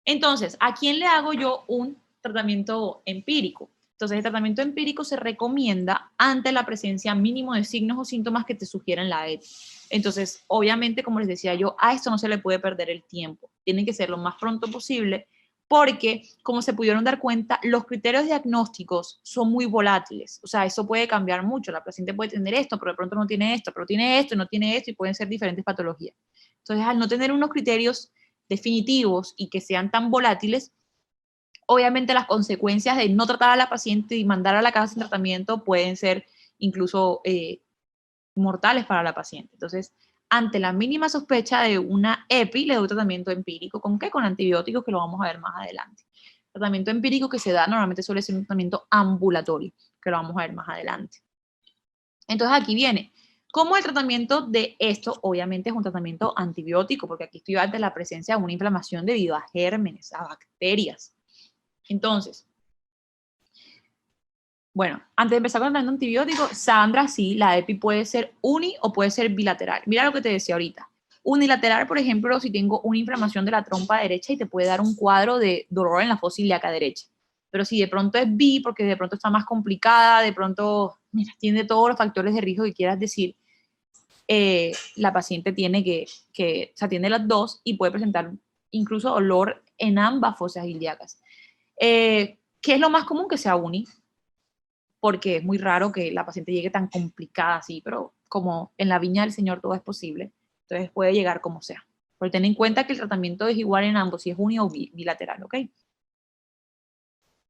Entonces, ¿a quién le hago yo un tratamiento empírico? Entonces, el tratamiento empírico se recomienda ante la presencia mínimo de signos o síntomas que te sugieran la EPI. Entonces, obviamente, como les decía yo, a esto no se le puede perder el tiempo. Tiene que ser lo más pronto posible porque, como se pudieron dar cuenta, los criterios diagnósticos son muy volátiles. O sea, eso puede cambiar mucho. La paciente puede tener esto, pero de pronto no tiene esto, pero tiene esto y no tiene esto, y pueden ser diferentes patologías. Entonces, al no tener unos criterios definitivos y que sean tan volátiles, obviamente las consecuencias de no tratar a la paciente y mandar a la casa sin tratamiento pueden ser incluso mortales para la paciente. Entonces, ante la mínima sospecha de una EPI, le doy tratamiento empírico. ¿Con qué? Con antibióticos, que lo vamos a ver más adelante. Tratamiento empírico que se da normalmente suele ser un tratamiento ambulatorio, que lo vamos a ver más adelante. Entonces aquí viene, ¿cómo el tratamiento de esto? Obviamente es un tratamiento antibiótico, porque aquí estoy ante la presencia de una inflamación debido a gérmenes, a bacterias. Entonces, bueno, antes de empezar con el tratamiento antibiótico, Sandra, sí, la EPI puede ser uni o puede ser bilateral. Mira lo que te decía ahorita. Unilateral, por ejemplo, si tengo una inflamación de la trompa derecha y te puede dar un cuadro de dolor en la fosa ilíaca derecha. Pero si de pronto es bi, porque de pronto está más complicada, de pronto, mira, tiene todos los factores de riesgo que quieras decir, la paciente tiene que se atiende las dos y puede presentar incluso dolor en ambas fosas ilíacas. ¿Qué es lo más común? Que sea uni, porque es muy raro que la paciente llegue tan complicada así, pero como en la viña del Señor todo es posible, entonces puede llegar como sea. Pero ten en cuenta que el tratamiento es igual en ambos, si es uni o bilateral, ¿ok?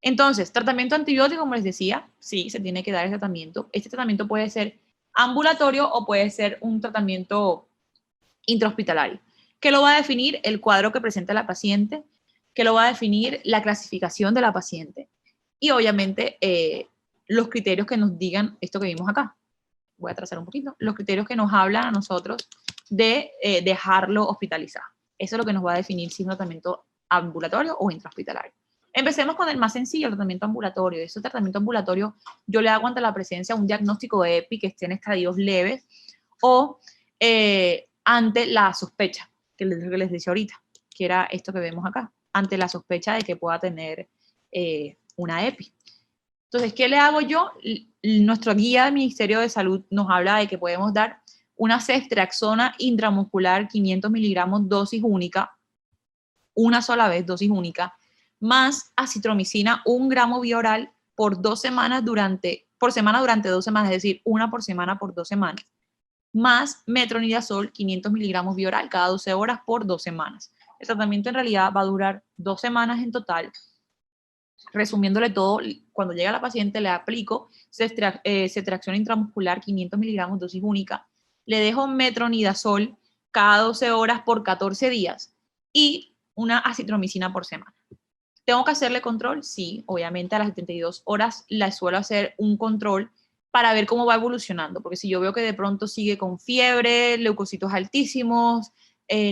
Entonces, tratamiento antibiótico, como les decía, sí, se tiene que dar el tratamiento. Este tratamiento puede ser ambulatorio o puede ser un tratamiento intrahospitalario, que lo va a definir el cuadro que presenta la paciente, que lo va a definir la clasificación de la paciente y obviamente los criterios que nos digan esto que vimos acá. Voy a trazar un poquito. Los criterios que nos hablan a nosotros de dejarlo hospitalizado. Eso es lo que nos va a definir si es un tratamiento ambulatorio o intrahospitalario. Empecemos con el más sencillo, el tratamiento ambulatorio. Ese tratamiento ambulatorio yo le hago ante la presencia de un diagnóstico de EPI que esté en estadios leves o ante la sospecha, que les decía ahorita, que era esto que vemos acá, ante la sospecha de que pueda tener una EPI. Entonces, ¿qué le hago yo? Nuestro guía del Ministerio de Salud nos habla de que podemos dar una ceftriaxona intramuscular 500 miligramos dosis única, una sola vez, dosis única, más acitromicina 1 gramo vía oral por 2 semanas por semana durante 2 semanas, es decir, una por semana por 2 semanas, más metronidazol 500 miligramos vía oral cada 12 horas por 2 semanas. El tratamiento en realidad va a durar 2 semanas en total. Resumiéndole todo, cuando llega la paciente le aplico ceftriaxona intramuscular 500 miligramos dosis única, le dejo metronidazol cada 12 horas por 14 días y una acitromicina por semana. ¿Tengo que hacerle control? Sí, obviamente a las 72 horas le suelo hacer un control para ver cómo va evolucionando, porque si yo veo que de pronto sigue con fiebre, leucocitos altísimos,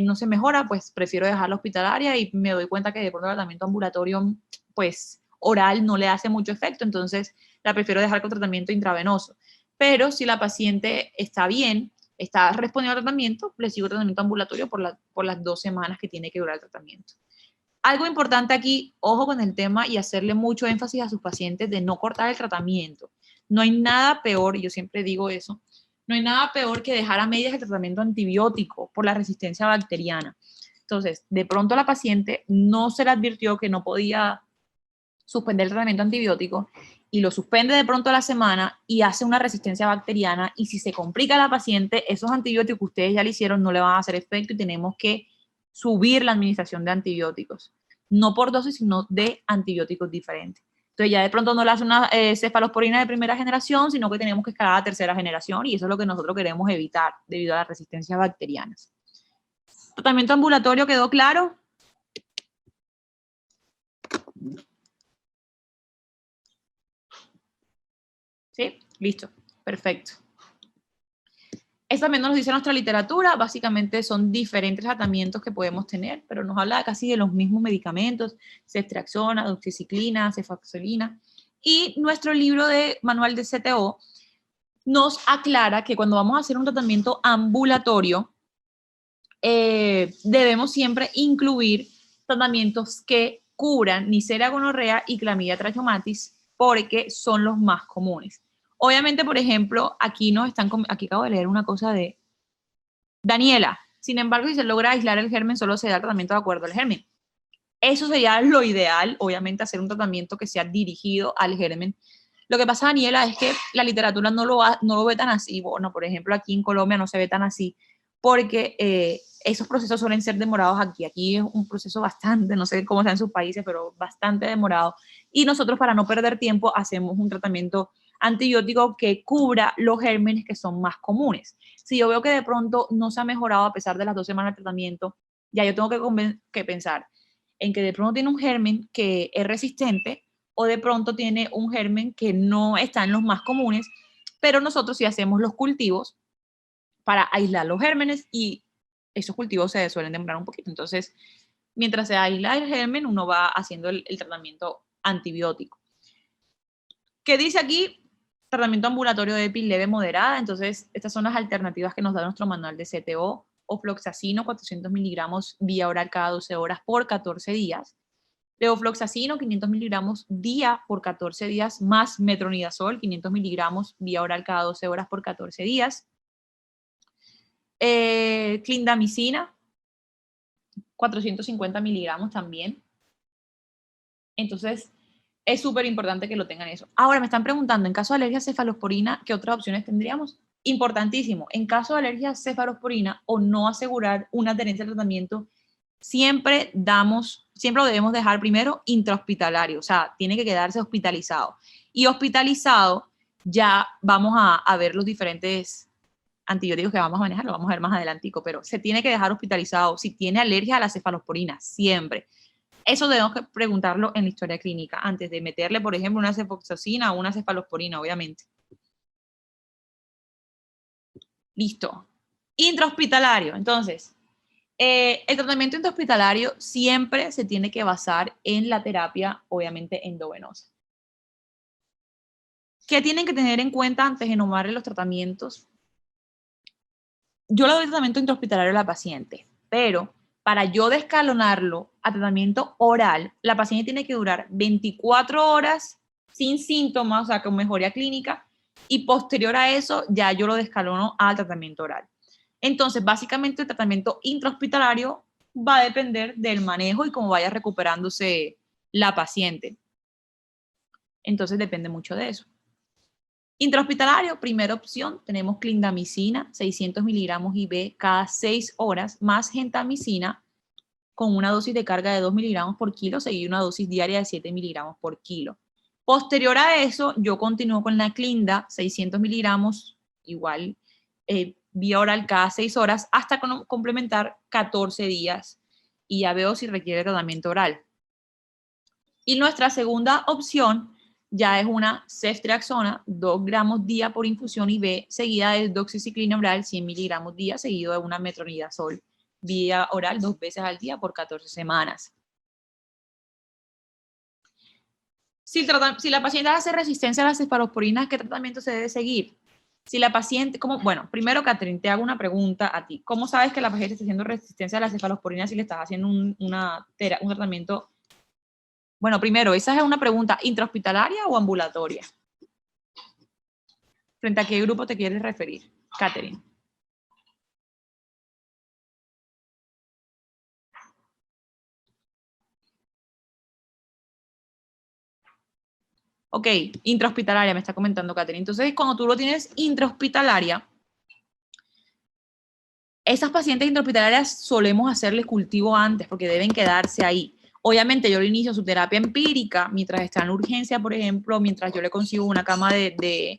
no se mejora, pues prefiero dejarla hospitalaria y me doy cuenta que de pronto el tratamiento ambulatorio, pues oral no le hace mucho efecto, entonces la prefiero dejar con tratamiento intravenoso. Pero si la paciente está bien, está respondiendo al tratamiento, le sigo el tratamiento ambulatorio por las 2 semanas que tiene que durar el tratamiento. Algo importante aquí, ojo con el tema y hacerle mucho énfasis a sus pacientes de no cortar el tratamiento. No hay nada peor, y yo siempre digo eso, no hay nada peor que dejar a medias el tratamiento antibiótico por la resistencia bacteriana. Entonces, de pronto la paciente no se le advirtió que no podía suspender el tratamiento antibiótico y lo suspende de pronto a la semana y hace una resistencia bacteriana y si se complica la paciente, esos antibióticos que ustedes ya le hicieron no le van a hacer efecto y tenemos que subir la administración de antibióticos, no por dosis, sino de antibióticos diferentes. Entonces ya de pronto no le hace una cefalosporina de primera generación, sino que tenemos que escalar a tercera generación y eso es lo que nosotros queremos evitar debido a las resistencias bacterianas. ¿Tratamiento ambulatorio quedó claro? ¿Sí? Listo. Perfecto. Esto también nos dice nuestra literatura, básicamente son diferentes tratamientos que podemos tener, pero nos habla casi de los mismos medicamentos, ceftriaxona, doxiciclina, cefaxolina, y nuestro libro de manual de CTO nos aclara que cuando vamos a hacer un tratamiento ambulatorio, debemos siempre incluir tratamientos que cubran Neisseria gonorrea y Clamidia trachomatis, porque son los más comunes. Obviamente, por ejemplo, aquí acabo de leer una cosa de Daniela. Sin embargo, si se logra aislar el germen, solo se da el tratamiento de acuerdo al germen. Eso sería lo ideal, obviamente, hacer un tratamiento que sea dirigido al germen. Lo que pasa, Daniela, es que la literatura no lo ve tan así. Bueno, por ejemplo, aquí en Colombia no se ve tan así, porque esos procesos suelen ser demorados aquí. Aquí es un proceso bastante, no sé cómo sea en sus países, pero bastante demorado. Y nosotros, para no perder tiempo, hacemos un tratamiento antibiótico que cubra los gérmenes que son más comunes. Si yo veo que de pronto no se ha mejorado a pesar de las 2 semanas de tratamiento, ya yo tengo que pensar en que de pronto tiene un germen que es resistente o de pronto tiene un germen que no está en los más comunes, pero nosotros sí hacemos los cultivos para aislar los gérmenes y esos cultivos se suelen demorar un poquito. Entonces, mientras se aísla el germen, uno va haciendo el tratamiento antibiótico. ¿Qué dice aquí? Tratamiento ambulatorio de EPI leve moderada. Entonces, estas son las alternativas que nos da nuestro manual de CTO. Ofloxacino, 400 miligramos vía oral cada 12 horas por 14 días. Levofloxacino, 500 miligramos día por 14 días, más metronidazol, 500 miligramos vía oral cada 12 horas por 14 días. Clindamicina, 450 miligramos también. Entonces, es súper importante que lo tengan eso. Ahora, me están preguntando, en caso de alergia a cefalosporina, ¿qué otras opciones tendríamos? Importantísimo, en caso de alergia a cefalosporina o no asegurar una adherencia al tratamiento, siempre lo debemos dejar primero intrahospitalario, o sea, tiene que quedarse hospitalizado. Y hospitalizado ya vamos a ver los diferentes antibióticos que vamos a manejar, lo vamos a ver más adelantico, pero se tiene que dejar hospitalizado si tiene alergia a la cefalosporina, siempre. Eso debemos que preguntarlo en la historia clínica, antes de meterle, por ejemplo, una cefoxacina o una cefalosporina, obviamente. Listo. Intrahospitalario. Entonces, el tratamiento intrahospitalario siempre se tiene que basar en la terapia, obviamente, endovenosa. ¿Qué tienen que tener en cuenta antes de nombrarle los tratamientos? Yo le doy tratamiento intrahospitalario a la paciente, pero para yo descalonarlo a tratamiento oral, la paciente tiene que durar 24 horas sin síntomas, o sea, con mejoría clínica, y posterior a eso ya yo lo descalono al tratamiento oral. Entonces, básicamente el tratamiento intrahospitalario va a depender del manejo y cómo vaya recuperándose la paciente. Entonces, depende mucho de eso. Intrahospitalario, primera opción, tenemos clindamicina, 600 miligramos IV cada 6 horas, más gentamicina, con una dosis de carga de 2 miligramos por kilo, seguida una dosis diaria de 7 miligramos por kilo. Posterior a eso, yo continúo con la clinda, 600 miligramos, igual, vía oral cada 6 horas, hasta complementar 14 días, y ya veo si requiere tratamiento oral. Y nuestra segunda opción ya es una ceftriaxona, 2 gramos día por infusión IV, seguida de doxiciclina oral, 100 miligramos día, seguido de una metronidazol vía oral 2 veces al día por 14 semanas. Si la paciente hace resistencia a las cefalosporinas, ¿qué tratamiento se debe seguir? Si la paciente, bueno, primero, Catherine, te hago una pregunta a ti. ¿Cómo sabes que la paciente está haciendo resistencia a las cefalosporinas si le estás haciendo un tratamiento? Bueno, primero, esa es una pregunta, ¿intrahospitalaria o ambulatoria? ¿Frente a qué grupo te quieres referir, Catherine? Ok, intrahospitalaria, me está comentando Catherine. Entonces, cuando tú lo tienes intrahospitalaria, esas pacientes intrahospitalarias solemos hacerles cultivo antes porque deben quedarse ahí. Obviamente yo le inicio su terapia empírica mientras está en urgencia, por ejemplo, mientras yo le consigo una cama de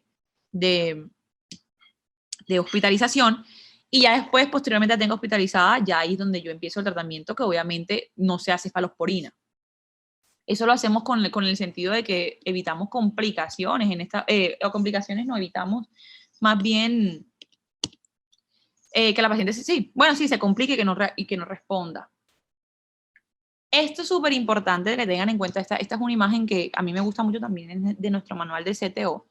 hospitalización, y ya después, posteriormente la tengo hospitalizada, ya ahí es donde yo empiezo el tratamiento, que obviamente no se hace cefalosporina. Eso lo hacemos con el sentido de que evitamos complicaciones o complicaciones no, evitamos más bien que la paciente se complique y que no responda. Esto es súper importante que tengan en cuenta. Esta es una imagen que a mí me gusta mucho también de nuestro manual de CTO.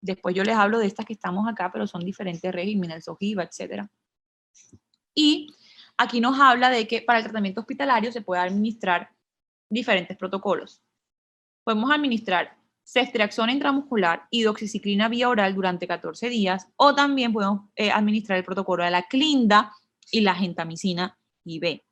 Después yo les hablo de estas que estamos acá, pero son diferentes regímenes, el SOGIVA, etc. Y aquí nos habla de que para el tratamiento hospitalario se puede administrar diferentes protocolos. Podemos administrar ceftriaxona intramuscular y doxiciclina vía oral durante 14 días, o también podemos administrar el protocolo de la clinda y la gentamicina IV.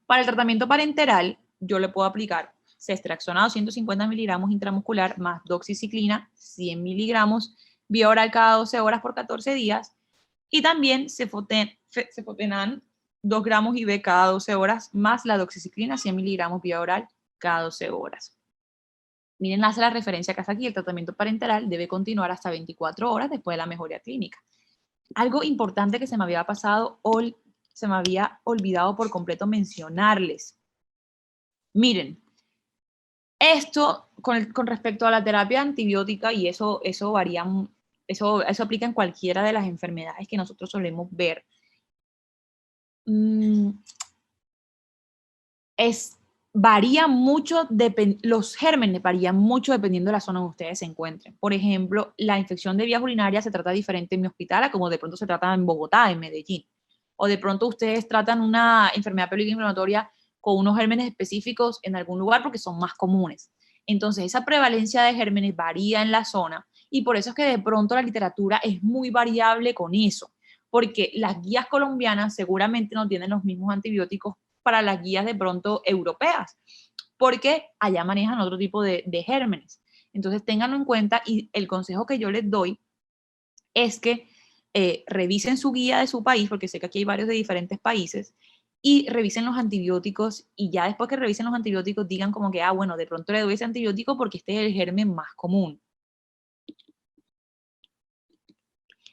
Para el tratamiento parenteral, yo le puedo aplicar ceftriaxona 250 miligramos intramuscular más doxiciclina 100 miligramos vía oral cada 12 horas por 14 días, y también cefotenan 2 gramos IV cada 12 horas más la doxiciclina 100 miligramos vía oral cada 12 horas. Miren, hace la referencia que hace aquí, el tratamiento parenteral debe continuar hasta 24 horas después de la mejoría clínica. Algo importante que se me había pasado, se me había olvidado por completo mencionarles. Miren, esto con respecto a la terapia antibiótica, y eso varía, eso aplica en cualquiera de las enfermedades que nosotros solemos ver. Varía mucho, los gérmenes varían mucho dependiendo de la zona donde ustedes se encuentren. Por ejemplo, la infección de vías urinarias se trata diferente en mi hospital a como de pronto se trata en Bogotá, en Medellín. O de pronto ustedes tratan una enfermedad pélvica inflamatoria con unos gérmenes específicos en algún lugar porque son más comunes. Entonces, esa prevalencia de gérmenes varía en la zona y por eso es que de pronto la literatura es muy variable con eso, porque las guías colombianas seguramente no tienen los mismos antibióticos para las guías de pronto europeas, porque allá manejan otro tipo de gérmenes. Entonces, ténganlo en cuenta y el consejo que yo les doy es que revisen su guía de su país, porque sé que aquí hay varios de diferentes países, y revisen los antibióticos y ya después que revisen los antibióticos digan como que, bueno, de pronto le doy ese antibiótico porque este es el germen más común.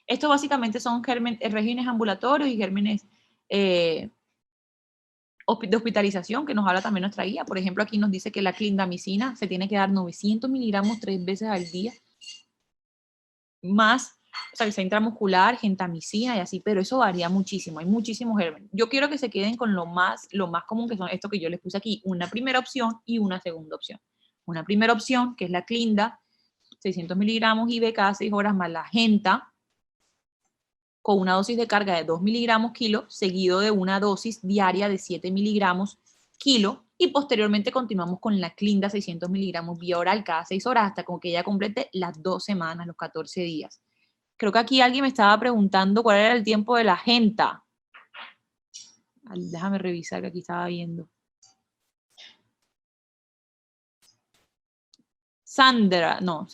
Esto básicamente son regímenes ambulatorios y gérmenes de hospitalización que nos habla también nuestra guía. Por ejemplo, aquí nos dice que la clindamicina se tiene que dar 900 miligramos 3 veces al día, más salsa intramuscular, gentamicina y así, pero eso varía muchísimo, hay muchísimos gérmenes. Yo quiero que se queden con lo más común, que son esto que yo les puse aquí, una primera opción y una segunda opción. Una primera opción, que es la clinda, 600 miligramos IV cada 6 horas, más la genta, con una dosis de carga de 2 miligramos kilo, seguido de una dosis diaria de 7 miligramos kilo, y posteriormente continuamos con la clinda 600 miligramos vía oral cada 6 horas hasta como que ya complete las 2 semanas, los 14 días. Creo que aquí alguien me estaba preguntando cuál era el tiempo de la genta. Déjame revisar, que aquí estaba viendo. Sandra no.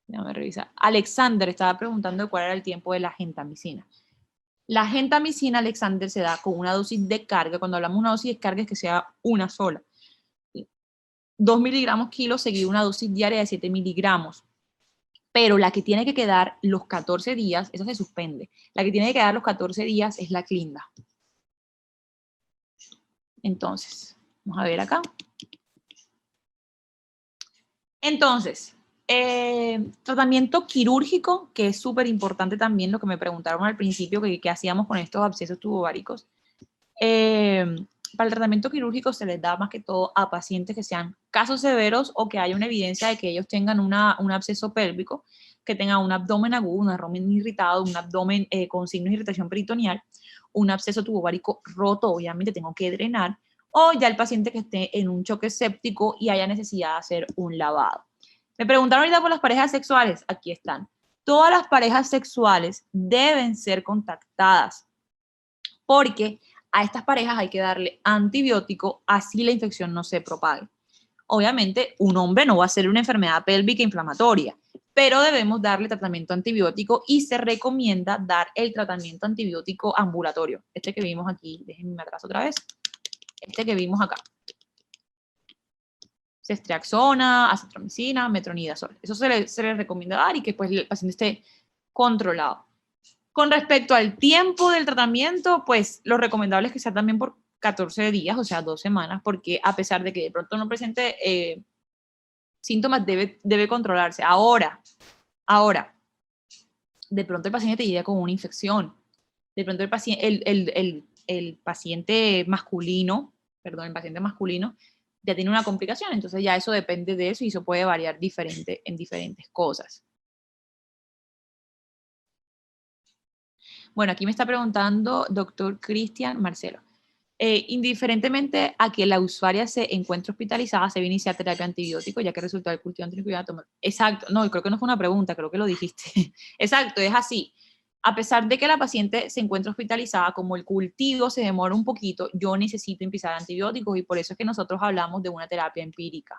Déjame revisar. Alexander estaba preguntando cuál era el tiempo de la gentamicina. La gentamicina, Alexander, se da con una dosis de carga. Cuando hablamos de una dosis de carga es que sea una sola. 2 miligramos kilo seguido una dosis diaria de 7 miligramos. Pero la que tiene que quedar los 14 días, esa se suspende. La que tiene que quedar los 14 días es la clinda. Entonces, vamos a ver acá. Entonces, tratamiento quirúrgico, que es súper importante también, lo que me preguntaron al principio, que hacíamos con estos abscesos tubováricos. Para el tratamiento quirúrgico se les da más que todo a pacientes que sean casos severos o que haya una evidencia de que ellos tengan un absceso pélvico, que tengan un abdomen agudo, un abdomen irritado, un abdomen con signos de irritación peritoneal, un absceso tubovárico roto, obviamente tengo que drenar, o ya el paciente que esté en un choque séptico y haya necesidad de hacer un lavado. Me preguntaron ahorita por las parejas sexuales, aquí están. Todas las parejas sexuales deben ser contactadas porque a estas parejas hay que darle antibiótico, así la infección no se propague. Obviamente, un hombre no va a ser una enfermedad pélvica inflamatoria, pero debemos darle tratamiento antibiótico y se recomienda dar el tratamiento antibiótico ambulatorio. Este que vimos aquí, déjenme atrás otra vez. Este que vimos acá. Ceftriaxona, acitromicina, metronidazol. Eso se le recomienda dar y que pues el paciente esté controlado. Con respecto al tiempo del tratamiento, pues lo recomendable es que sea también por 14 días, o sea, 2 semanas, porque a pesar de que de pronto no presente síntomas, debe controlarse. Ahora, de pronto el paciente te llega con una infección, de pronto el paciente masculino ya tiene una complicación, entonces ya eso depende de eso y eso puede variar diferente en diferentes cosas. Bueno, aquí me está preguntando doctor Cristian Marcelo. Indiferentemente a que la usuaria se encuentre hospitalizada, se va a iniciar terapia antibiótico, ya que resultó del cultivo antibiótico. Exacto, no, creo que no fue una pregunta, creo que lo dijiste. Exacto, es así. A pesar de que la paciente se encuentre hospitalizada, como el cultivo se demora un poquito, yo necesito empezar antibióticos y por eso es que nosotros hablamos de una terapia empírica.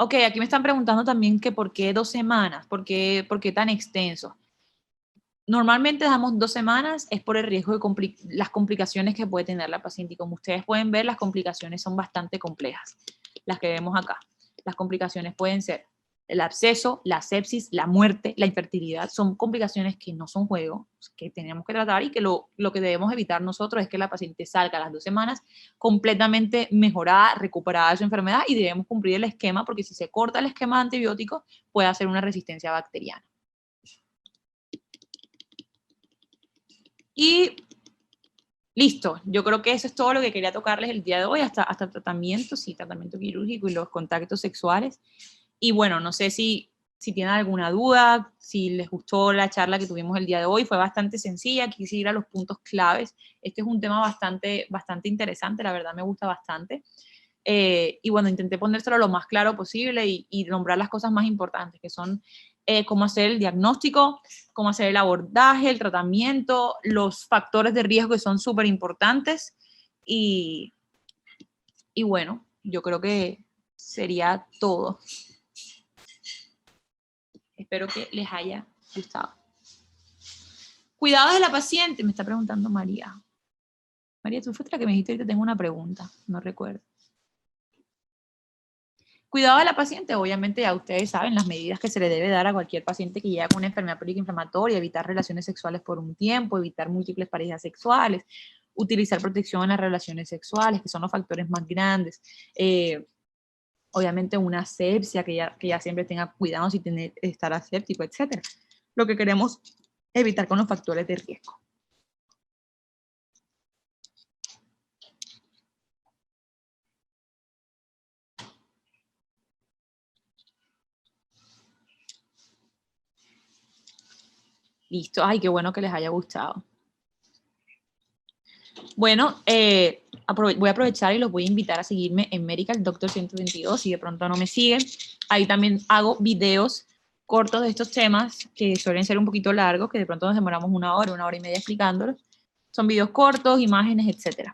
Ok, aquí me están preguntando también que por qué 2 semanas, por qué tan extenso. Normalmente damos 2 semanas, es por el riesgo de las complicaciones que puede tener la paciente. Y como ustedes pueden ver, las complicaciones son bastante complejas, las que vemos acá. Las complicaciones pueden ser el absceso, la sepsis, la muerte, la infertilidad. Son complicaciones que no son juego, que tenemos que tratar y que lo que debemos evitar nosotros es que la paciente salga a las 2 semanas completamente mejorada, recuperada de su enfermedad, y debemos cumplir el esquema, porque si se corta el esquema de antibióticos puede hacer una resistencia bacteriana. Y listo, yo creo que eso es todo lo que quería tocarles el día de hoy, hasta tratamiento, sí, tratamiento quirúrgico y los contactos sexuales. Y bueno, no sé si tienen alguna duda, si les gustó la charla que tuvimos el día de hoy, fue bastante sencilla, quise ir a los puntos claves. Este es un tema bastante interesante, la verdad me gusta bastante. Y bueno, intenté ponérselo lo más claro posible y nombrar las cosas más importantes, que son cómo hacer el diagnóstico, cómo hacer el abordaje, el tratamiento, los factores de riesgo que son súper importantes. Y bueno, yo creo que sería todo. Espero que les haya gustado. Cuidado de la paciente, me está preguntando María. María, tú fuiste la que me dijiste que tengo una pregunta, no recuerdo. Cuidado de la paciente, obviamente ya ustedes saben las medidas que se le debe dar a cualquier paciente que llega con una enfermedad crónica inflamatoria, evitar relaciones sexuales por un tiempo, evitar múltiples parejas sexuales, utilizar protección en las relaciones sexuales, que son los factores más grandes. Obviamente una asepsia, que ya siempre tenga cuidado si estar aséptico, etc. Lo que queremos evitar con los factores de riesgo. Listo, ay, qué bueno que les haya gustado. Bueno, voy a aprovechar y los voy a invitar a seguirme en Medical Doctor 122, si de pronto no me siguen. Ahí también hago videos cortos de estos temas, que suelen ser un poquito largos, que de pronto nos demoramos una hora y media explicándolos. Son videos cortos, imágenes, etc.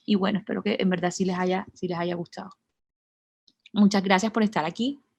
Y bueno, espero que en verdad sí les haya gustado. Muchas gracias por estar aquí.